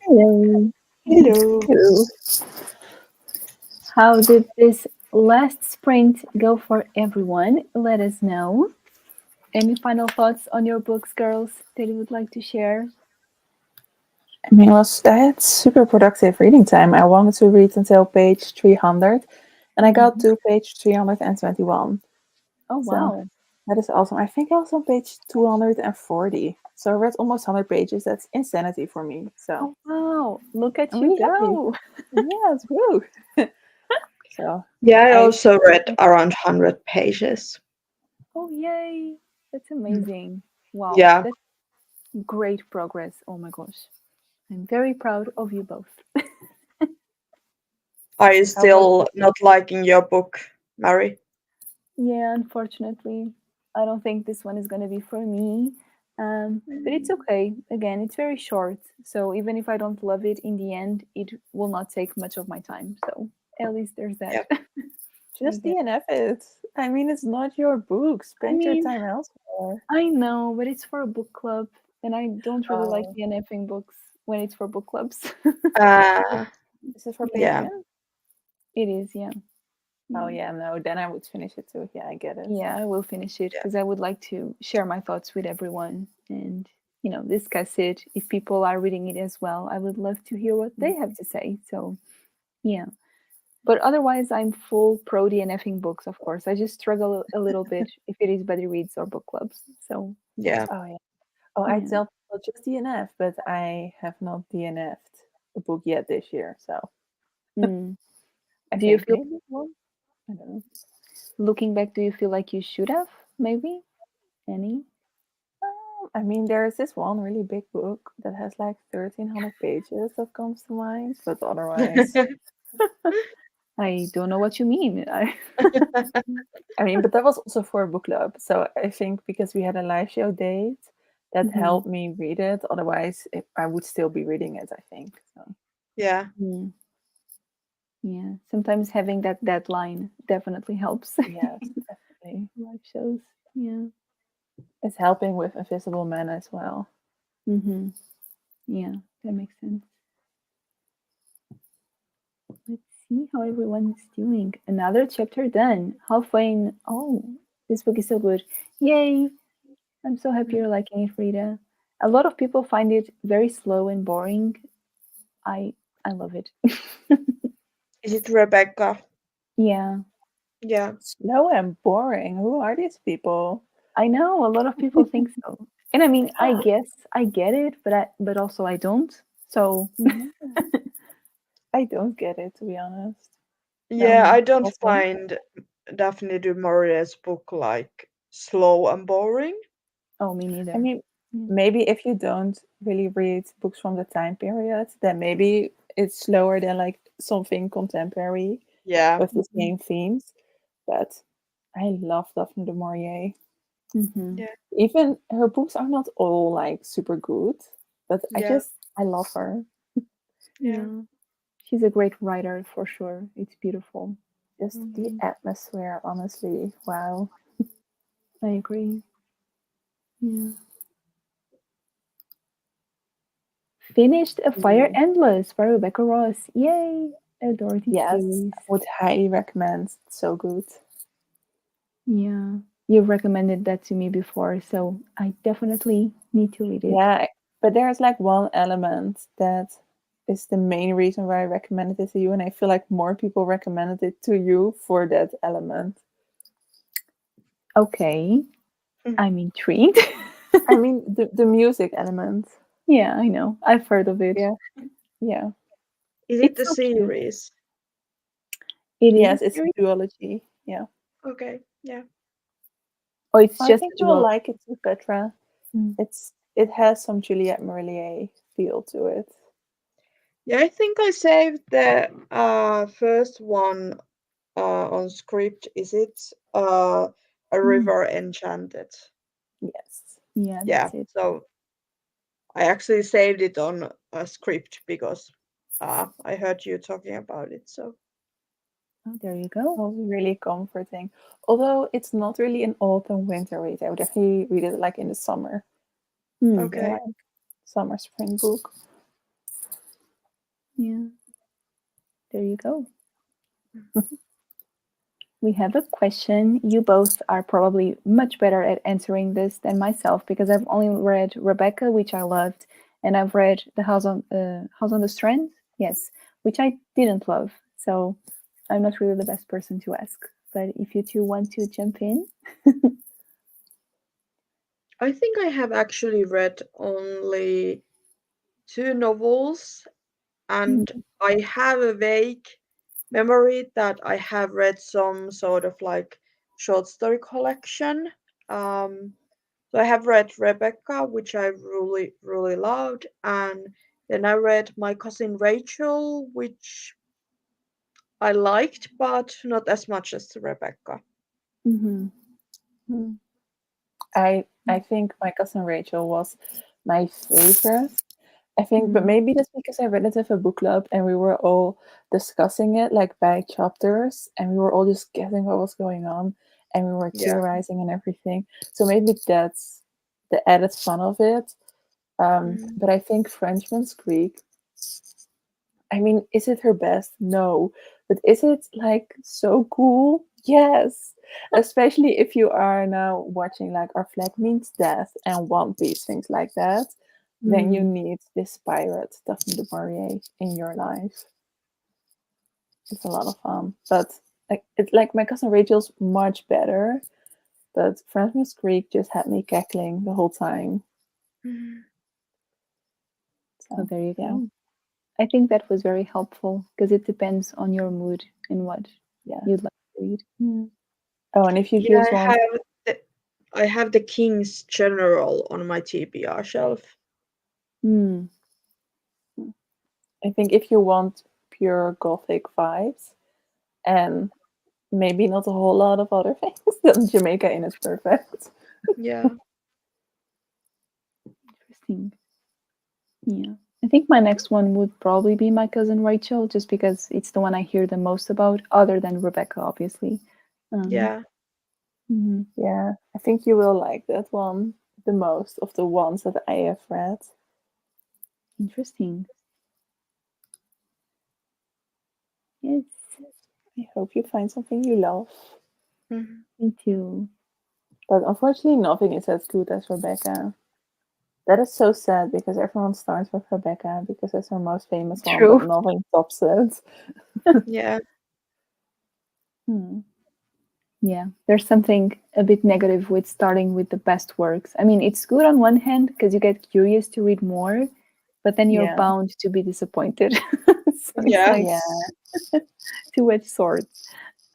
Speaker 1: Hello.
Speaker 2: Hello.
Speaker 3: Ew.
Speaker 1: How did this last sprint go for everyone? Let us know. Any final thoughts on your books, girls, that you would like to share?
Speaker 3: I mean, I had super productive reading time. I wanted to read until page 300, and I got
Speaker 1: Mhm.
Speaker 3: to page 321.
Speaker 1: Oh,
Speaker 3: So
Speaker 1: wow.
Speaker 3: that is awesome. I think I was on page 240. So I read almost 100 pages. That's insanity for me. So
Speaker 1: Oh, wow. Look at
Speaker 3: I'm
Speaker 1: you
Speaker 3: really happy.
Speaker 1: go.
Speaker 3: Yes, woo. So
Speaker 2: Yeah, I
Speaker 3: I
Speaker 2: also read around 100 pages.
Speaker 1: Oh, yay. That's amazing. Wow.
Speaker 2: Yeah,
Speaker 1: That's great progress. Oh, my gosh. I'm very proud of you both.
Speaker 2: are you
Speaker 3: how about
Speaker 2: still not liking your book, Mary?
Speaker 1: Yeah, unfortunately, I don't think this one is going to be for me. But it's okay. Again, it's very short. So even if I don't love it in the end, it will not take much of my time. So at least there's that.
Speaker 2: Yeah,
Speaker 3: just
Speaker 1: Yeah.
Speaker 3: DNF it? I mean, it's not your book.
Speaker 1: I
Speaker 3: Spend your
Speaker 1: mean,
Speaker 3: time elsewhere.
Speaker 1: I know, but it's for a book club. And I don't really like
Speaker 3: Oh,
Speaker 1: DNFing books when it's for book clubs.
Speaker 2: uh,
Speaker 3: is it for
Speaker 1: Yeah,
Speaker 2: yeah,
Speaker 3: Patreon?
Speaker 1: it is. Yeah.
Speaker 3: Oh
Speaker 1: Yeah.
Speaker 3: yeah, no, then I would finish it too. Yeah, I get it.
Speaker 1: Yeah, I will finish it
Speaker 2: yeah,
Speaker 1: because I would like to share my thoughts with everyone and, discuss it. If people are reading it as well, I would love to hear what they have to say. So, yeah. But otherwise, I'm full pro DNFing books, of course. I just struggle a little bit if it is buddy reads or book clubs. So,
Speaker 2: yeah.
Speaker 3: Oh yeah. Oh, I
Speaker 1: yeah.
Speaker 3: tell people just DNF, but I have not DNF'd a book yet this year. So
Speaker 1: Mm.
Speaker 3: I
Speaker 1: Do you
Speaker 3: think
Speaker 1: feel,
Speaker 3: maybe one. I don't know.
Speaker 1: looking back, do you feel like you should have? Maybe? Any?
Speaker 3: I mean, there's this one really big book that has like 1,300 pages that comes to mind, but otherwise,
Speaker 1: I don't know what you mean.
Speaker 3: I mean, but that was also for a book club. So I think because we had a live show date, that
Speaker 1: Mhm.
Speaker 3: helped me read it. Otherwise, I would still be reading it, I think. So,
Speaker 2: Yeah,
Speaker 1: Mm. Yeah, sometimes having that deadline definitely helps.
Speaker 3: yes, definitely.
Speaker 1: Live shows. Yeah.
Speaker 3: It's helping with Invisible Man as well.
Speaker 1: Mm-hmm. Yeah, that makes sense. Let's see how everyone's doing. Another chapter done. Halfway in. Oh, this book is so good. Yay! I'm so happy you're liking it, Frida. A lot of people find it very slow and boring. I I love it.
Speaker 2: is it Rebecca?
Speaker 1: Yeah,
Speaker 2: Yeah,
Speaker 3: Slow and boring. Who are these people?
Speaker 1: I know a lot of people think so. And I mean, I guess I get it, but also I don't. So,
Speaker 3: Mhm. I don't get it, to be honest.
Speaker 2: yeah.
Speaker 3: Um,
Speaker 2: I don't
Speaker 3: also,
Speaker 2: find Daphne du Maurier's book like slow and boring.
Speaker 1: oh, me
Speaker 3: I
Speaker 1: neither.
Speaker 3: mean,
Speaker 1: Yeah.
Speaker 3: maybe if you don't really read books from the time period, then maybe it's slower than like something contemporary
Speaker 2: Yeah,
Speaker 3: with the same themes. But I love Daphne du Maurier.
Speaker 1: Mm-hmm.
Speaker 2: yeah,
Speaker 3: Even her books are not all like super good, but
Speaker 2: yeah,
Speaker 3: I love her.
Speaker 2: yeah.
Speaker 1: Yeah. She's a great writer for sure. It's beautiful.
Speaker 3: Just the
Speaker 2: Mhm.
Speaker 3: atmosphere, honestly. Wow.
Speaker 1: I agree. Yeah. Finished A Fire
Speaker 3: Mm.
Speaker 1: Endless by Rebecca Ross. Yay! Adore this
Speaker 3: Yes, I
Speaker 1: series.
Speaker 3: would highly recommend. It's so good.
Speaker 1: Yeah. You've recommended that to me before, so I definitely need to read it.
Speaker 3: Yeah, but there's like one element that is the main reason why I recommended it to you, and I feel like more people recommended it to you for that element.
Speaker 1: Okay.
Speaker 2: Mhm.
Speaker 1: I'm intrigued.
Speaker 3: I mean, the music element.
Speaker 1: Yeah, I know. I've heard of it.
Speaker 3: Yeah, yeah.
Speaker 2: Is it
Speaker 1: It's
Speaker 2: the
Speaker 1: so cute.
Speaker 2: series?
Speaker 1: It is a
Speaker 3: Yes, it's
Speaker 1: series?
Speaker 3: a duology. Yeah.
Speaker 2: Okay, yeah.
Speaker 1: Or it's
Speaker 3: I
Speaker 1: just
Speaker 3: think
Speaker 1: a
Speaker 3: you will
Speaker 1: duology?
Speaker 3: like it too, Petra.
Speaker 1: Mm.
Speaker 3: It has some Juliette Marillier feel to it.
Speaker 2: Yeah, I think I saved the first one on script. Is it A
Speaker 1: Mm.
Speaker 2: River Enchanted?
Speaker 3: Yes.
Speaker 1: Yeah,
Speaker 2: Yeah,
Speaker 1: that's it.
Speaker 2: so I actually saved it on a script because I heard you talking about it. So
Speaker 1: Oh, there you go.
Speaker 3: Was really comforting. Although it's not really an autumn winter read. I would definitely read it like in the summer.
Speaker 1: Hmm.
Speaker 3: Yeah,
Speaker 2: okay,
Speaker 3: like summer spring book.
Speaker 1: Yeah, there you go. We have a question. You both are probably much better at answering this than myself because I've only read Rebecca, which I loved, and I've read The House on the Strand, yes, which I didn't love. So I'm not really the best person to ask. But if you two want to jump in,
Speaker 2: I think I have actually read only two novels, and
Speaker 1: mm,
Speaker 2: I have a vague memory that I have read some sort of like short story collection. Um, so I have read Rebecca, which I really, really loved, and then I read My Cousin Rachel, which I liked, but not as much as Rebecca.
Speaker 1: mhm,
Speaker 3: Hmm. I think my cousin Rachel was my favorite. I think, but
Speaker 1: mm,
Speaker 3: maybe that's because I read it with a book club and we were all discussing it like by chapters and we were all just guessing what was going on and we were
Speaker 2: Yeah.
Speaker 3: theorizing and everything. So maybe that's the added fun of it.
Speaker 2: Mm.
Speaker 3: But I think Frenchman's Creek, I mean, is it her best? No. But is it like so cool? Yes. Especially if you are now watching like Our Flag Means Death and One Piece, things like that, then you
Speaker 1: mm.
Speaker 3: need this pirate, Daphne du Maurier, in your life. It's a lot of fun. But like it's like my cousin Rachel's much better. But Frenchman's Creek just had me cackling the whole time.
Speaker 2: Mm.
Speaker 1: So
Speaker 3: So
Speaker 1: there you
Speaker 3: yeah.
Speaker 1: go. I think that was very helpful because it depends on your mood and what
Speaker 3: Yeah.
Speaker 1: you'd like to read. Yeah.
Speaker 3: Oh, and if you
Speaker 2: Yeah,
Speaker 3: just want
Speaker 2: the, I have the King's General on my TBR shelf.
Speaker 1: Mm.
Speaker 3: I think if you want pure gothic vibes and maybe not a whole lot of other things, then Jamaica Inn is perfect.
Speaker 2: Yeah.
Speaker 1: Interesting. Yeah. I think my next one would probably be My Cousin Rachel, just because it's the one I hear the most about, other than Rebecca, obviously. Um,
Speaker 2: Yeah.
Speaker 1: mhm.
Speaker 3: Yeah, I think you will like that one the most of the ones that I have read.
Speaker 1: Interesting. Yes,
Speaker 3: I hope you find something you love.
Speaker 2: Mhm.
Speaker 1: me too.
Speaker 3: But unfortunately, nothing is as good as Rebecca. That is so sad because everyone starts with Rebecca because it's her most famous one, but
Speaker 1: True.
Speaker 3: nothing tops it.
Speaker 2: Yeah.
Speaker 1: Hmm. Yeah, there's something a bit negative with starting with the best works. I mean, it's good on one hand because you get curious to read more, but then you're
Speaker 3: Yeah,
Speaker 1: bound to be disappointed. So it's
Speaker 2: Yeah.
Speaker 1: like
Speaker 3: yeah.
Speaker 1: two-edged sword.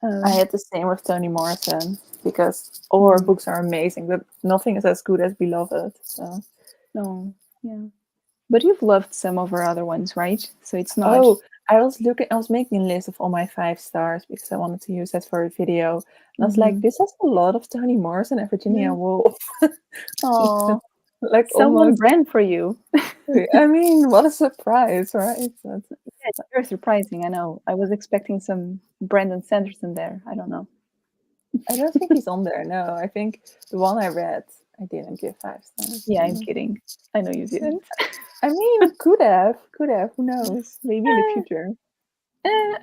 Speaker 3: I
Speaker 1: Um,
Speaker 3: had the same with Toni Morrison because all her
Speaker 1: mm,
Speaker 3: books are amazing, but nothing is as good as Beloved. So,
Speaker 1: no, yeah. But you've loved some of her other ones, right? So it's not.
Speaker 3: oh, I was making a list of all my 5 stars because I wanted to use that for a video. And I was like,
Speaker 1: Mhm.
Speaker 3: this has a lot of Toni Morrison and Virginia
Speaker 2: Yeah.
Speaker 3: Woolf.
Speaker 1: Oh,
Speaker 3: Like
Speaker 1: someone
Speaker 3: almost,
Speaker 1: brand for you.
Speaker 3: I mean, what a surprise, right? That's,
Speaker 1: Yeah, it's very surprising. I know. I was expecting some Brandon Sanderson there. I don't know.
Speaker 3: I don't think he's on there. No, I think the one I read, I didn't give 5 stars.
Speaker 1: Yeah, I'm
Speaker 3: No.
Speaker 1: kidding. I know you didn't.
Speaker 3: I mean, could have, who knows? Maybe in the future.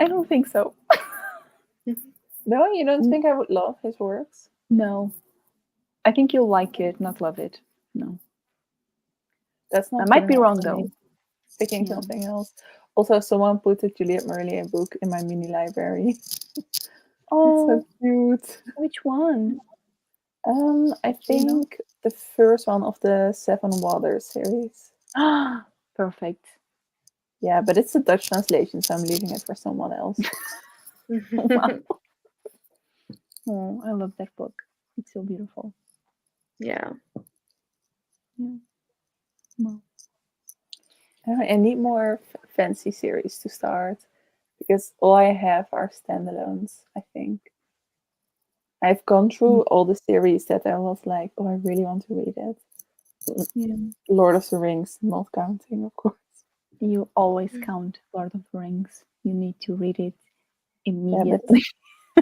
Speaker 1: I don't think so.
Speaker 3: No, you don't
Speaker 1: N-
Speaker 3: think I would love his works?
Speaker 1: No, I think you'll like it, not love it. No,
Speaker 3: That's
Speaker 1: I
Speaker 3: not good
Speaker 1: might be
Speaker 3: enough
Speaker 1: wrong
Speaker 3: for me.
Speaker 1: though.
Speaker 3: Picking
Speaker 1: Yeah.
Speaker 3: something else. Also, someone put the Juliet Merlier book in my mini library. It's so
Speaker 1: Oh,
Speaker 3: cute.
Speaker 1: which one?
Speaker 3: I
Speaker 1: Do you know?
Speaker 3: think the first one of the Seven Waters series.
Speaker 1: Ah, perfect.
Speaker 3: Yeah, but it's a Dutch translation, so I'm leaving it for someone else.
Speaker 1: Wow. Oh, I love that book. It's so beautiful.
Speaker 2: Yeah.
Speaker 1: Yeah. Well,
Speaker 3: I need more fancy series to start because all I have are standalones, I think. I've gone through all the series that I was like, oh, I really want to read it.
Speaker 1: yeah.
Speaker 3: Lord of the Rings, not counting, of course.
Speaker 1: You always count Lord of the Rings. You need to read it
Speaker 3: Yeah, but
Speaker 1: immediately.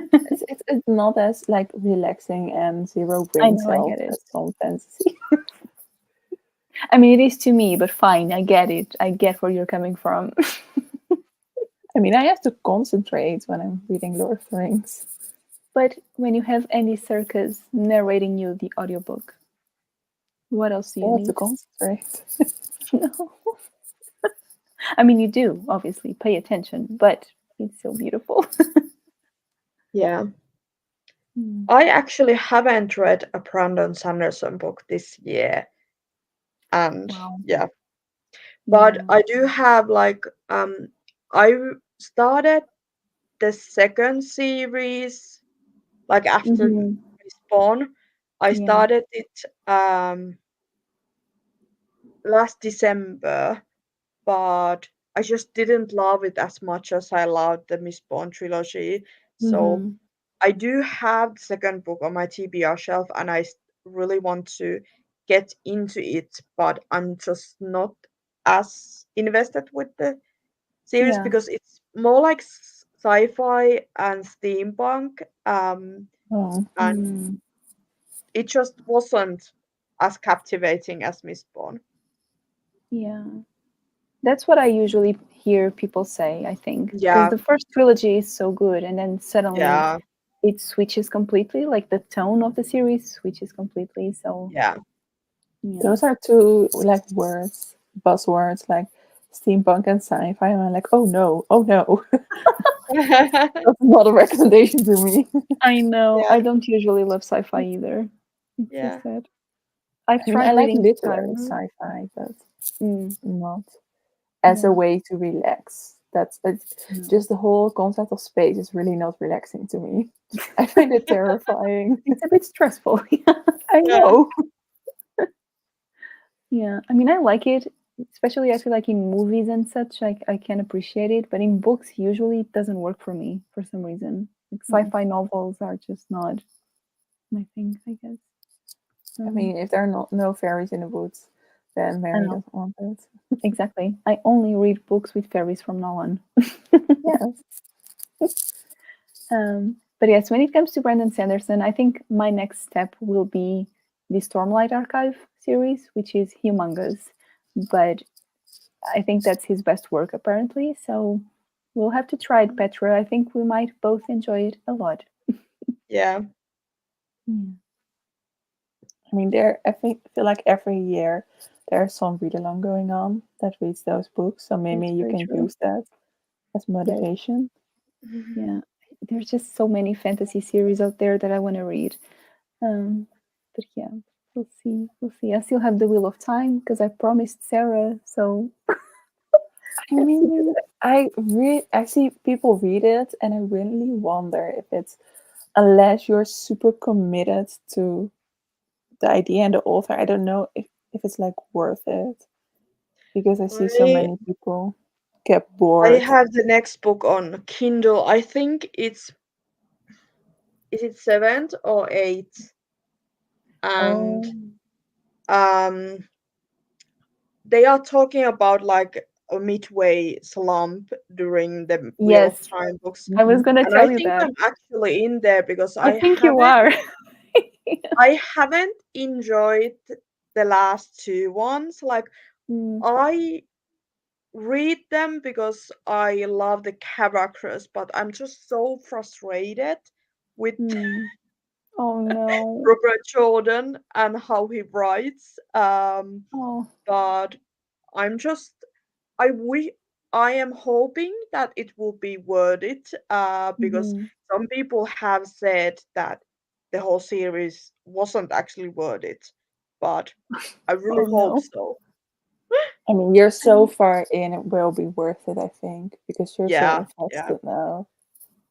Speaker 3: it's not as like relaxing and zero
Speaker 1: I
Speaker 3: brain
Speaker 1: know, I
Speaker 3: cells
Speaker 1: get it.
Speaker 3: as some fantasy.
Speaker 1: I mean, it is to me, but fine, I get it. I get where you're coming from.
Speaker 3: I mean, I have to concentrate when I'm reading Lord of the Rings.
Speaker 1: But when you have Andy Serkis narrating you the audiobook, what else do
Speaker 3: I
Speaker 1: you
Speaker 3: have to
Speaker 1: need?
Speaker 3: concentrate.
Speaker 1: No. I mean, you do, obviously, pay attention, but it's so beautiful.
Speaker 2: Yeah.
Speaker 1: Mm.
Speaker 2: I actually haven't read a Brandon Sanderson book this year, and
Speaker 1: Wow.
Speaker 2: yeah, but
Speaker 1: Yeah.
Speaker 2: I do have like I started the second series like after
Speaker 1: Hmm.
Speaker 2: Respawn. I
Speaker 1: Yeah.
Speaker 2: started it last December, but I just didn't love it as much as I loved the Miss Bond trilogy. So
Speaker 1: Hmm.
Speaker 2: I do have the second book on my TBR shelf, and really want to get into it, but I'm just not as invested with the series
Speaker 1: Yeah.
Speaker 2: because it's more like sci-fi and steampunk,
Speaker 3: Oh,
Speaker 2: and
Speaker 1: Mm.
Speaker 2: it just wasn't as captivating as Miss Bond.
Speaker 1: Yeah. That's what I usually hear people say, I think. Because
Speaker 2: Yeah,
Speaker 1: the first trilogy is so good, and then suddenly
Speaker 2: yeah,
Speaker 1: it switches completely. Like the tone of the series switches completely. So,
Speaker 2: yeah.
Speaker 1: yeah.
Speaker 3: those are two like words, buzzwords like steampunk and sci-fi. And I'm like, oh no, oh no. That's not a recommendation to me.
Speaker 1: I know.
Speaker 2: Yeah,
Speaker 1: I don't usually love sci fi either. It's so
Speaker 2: yeah.
Speaker 1: sad. I've
Speaker 3: I mean, I
Speaker 1: tried
Speaker 3: like
Speaker 1: reading
Speaker 3: literary
Speaker 1: some.
Speaker 3: sci-fi, but
Speaker 1: Mm,
Speaker 3: not as a
Speaker 1: yeah.
Speaker 3: way to relax. That's it's
Speaker 1: No.
Speaker 3: just the whole concept of space is really not relaxing to me. I find it terrifying.
Speaker 1: It's a bit stressful.
Speaker 3: I
Speaker 2: Yeah.
Speaker 3: know.
Speaker 1: Yeah, I mean, I like it, especially I feel like in movies and such, I can appreciate it, but in books, usually it doesn't work for me for some reason. Like
Speaker 3: Mm.
Speaker 1: sci-fi novels are just not my thing, I guess.
Speaker 3: I mean, if there are no fairies in the woods, then
Speaker 1: I
Speaker 3: Mary
Speaker 1: know,
Speaker 3: doesn't want it.
Speaker 1: exactly. I only read books with fairies from now on.
Speaker 3: Yes.
Speaker 1: But yes, when it comes to Brandon Sanderson, I think my next step will be the Stormlight Archive series, which is humongous. But I think that's his best work, apparently. So we'll have to try it, Petra. I think we might both enjoy it a lot.
Speaker 2: Yeah.
Speaker 1: Yeah,
Speaker 3: I mean, feel like every year there's some read along going on that reads those books. So maybe
Speaker 1: that's
Speaker 3: you
Speaker 1: very
Speaker 3: can
Speaker 1: true.
Speaker 3: use that as motivation.
Speaker 1: Yeah, there's just so many fantasy series out there that I want to read. Um, but yeah, we'll see. We'll see. I still have the Wheel of Time because I promised Sarah. So
Speaker 3: I
Speaker 1: let's see.
Speaker 3: mean, I see people read it, and I really wonder if it's unless you're super committed to the idea and the author. I don't know if it's like worth it because I see so
Speaker 2: I
Speaker 3: many people get
Speaker 2: I
Speaker 3: bored.
Speaker 2: have the next book on Kindle. I think it's is it seventh or eighth? And
Speaker 1: Oh,
Speaker 2: um they are talking about like a midway slump during the Wheel of
Speaker 1: yes.
Speaker 2: Time books.
Speaker 1: I was
Speaker 3: Mhm.
Speaker 1: gonna
Speaker 2: And I
Speaker 1: tell you
Speaker 2: think
Speaker 1: that.
Speaker 2: I'm actually in there because
Speaker 1: I think you are.
Speaker 2: I haven't enjoyed the last two ones. Like
Speaker 1: Mm,
Speaker 2: I read them because I love the characters, but I'm just so frustrated with
Speaker 1: mm. Oh no.
Speaker 2: Robert Jordan and how he writes.
Speaker 1: Oh.
Speaker 2: But I'm just we I am hoping that it will be worth it. Because
Speaker 1: Mhm.
Speaker 2: some people have said that the whole series wasn't actually worth it, but I
Speaker 1: Oh
Speaker 2: really hope
Speaker 1: no.
Speaker 2: so.
Speaker 3: I mean, you're so
Speaker 1: Um,
Speaker 3: far in, it will be worth it, I think, because you're so
Speaker 2: Yeah, yeah,
Speaker 3: invested now.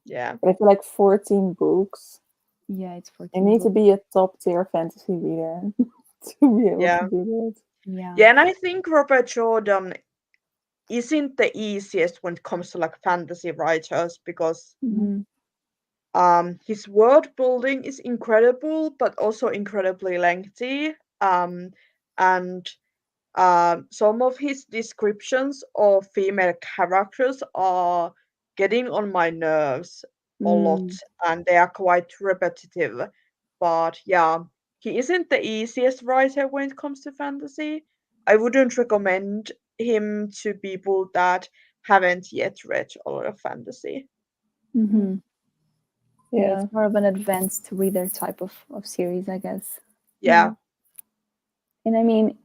Speaker 2: yeah,
Speaker 3: But I feel like 14 books,
Speaker 1: yeah, it's
Speaker 3: you
Speaker 1: 14
Speaker 3: need to
Speaker 1: books.
Speaker 3: be a top tier fantasy reader to be able to
Speaker 2: yeah,
Speaker 3: do that.
Speaker 1: Yeah.
Speaker 2: yeah. And I think Robert Jordan isn't the easiest when it comes to like fantasy writers because
Speaker 1: Mhm.
Speaker 2: his world building is incredible but also incredibly lengthy. And some of his descriptions of female characters are getting on my nerves a lot,
Speaker 1: Mm.
Speaker 2: and they are quite repetitive. But yeah, he isn't the easiest writer when it comes to fantasy. I wouldn't recommend him to people that haven't yet read a lot of fantasy.
Speaker 1: Mm-hmm. Yeah, it's
Speaker 3: Yeah.
Speaker 1: more of an advanced reader type of series, I guess. Yeah.
Speaker 2: Yeah,
Speaker 1: And I mean,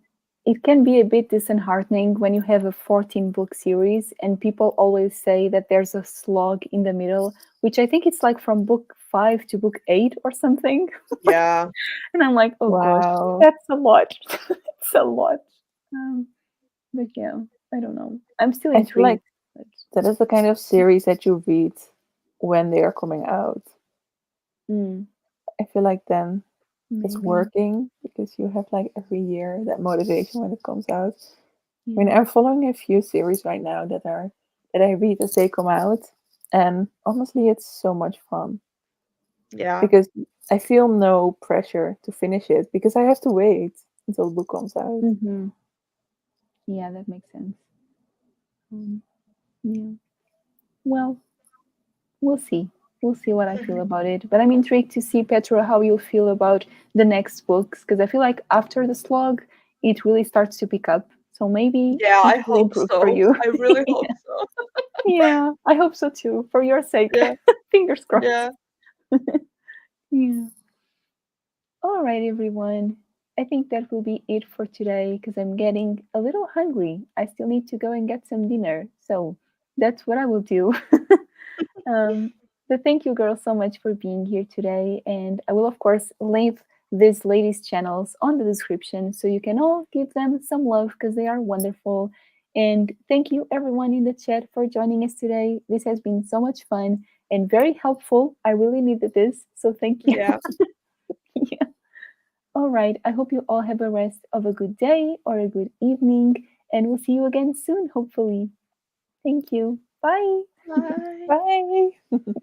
Speaker 1: it can be a bit disheartening when you have a 14 book series and people always say that there's a slog in the middle, which I think it's like from book 5 to book 8 or something.
Speaker 2: yeah,
Speaker 1: And I'm like, oh gosh,
Speaker 3: Wow.
Speaker 1: that's a lot. It's a lot. Um, but yeah, I don't know. I'm still
Speaker 3: I feel like
Speaker 1: intrigued. But
Speaker 3: that is the kind of series that you read when they are coming out.
Speaker 1: mm,
Speaker 3: I feel like then it's
Speaker 1: maybe.
Speaker 3: working because you have like every year that motivation when it comes out. I mean,
Speaker 1: Yeah.
Speaker 3: I'm following a few series right now that I read as they come out, and honestly, it's so much fun
Speaker 2: yeah,
Speaker 3: because I feel no pressure to finish it because I have to wait until the book comes out.
Speaker 1: Hmm. Yeah, that makes sense. Um, yeah. Well, we'll see. We'll see what I feel
Speaker 2: mhm.
Speaker 1: about it. But I'm intrigued to see, Petra, how you feel about the next books, because I feel like after the slog, it really starts to pick up. So maybe
Speaker 2: Yeah,
Speaker 1: it
Speaker 2: I
Speaker 1: will
Speaker 2: hope
Speaker 1: improve for
Speaker 2: so.
Speaker 1: you.
Speaker 2: I really hope so.
Speaker 1: Yeah, I hope so too, for your sake.
Speaker 2: Yeah,
Speaker 1: Fingers crossed.
Speaker 2: yeah.
Speaker 1: Yeah. All right, everyone. I think that will be it for today because I'm getting a little hungry. I still need to go and get some dinner. So that's what I will do. Um, but thank you, girls, so much for being here today. And I will, of course, leave these ladies' channels on the description so you can all give them some love because they are wonderful. And thank you, everyone in the chat, for joining us today. This has been so much fun and very helpful. I really needed this. So thank you.
Speaker 2: Yeah.
Speaker 1: Yeah. All right. I hope you all have a rest of a good day or a good evening. And we'll see you again soon, hopefully. Thank you. Bye.
Speaker 2: Bye.
Speaker 3: Bye.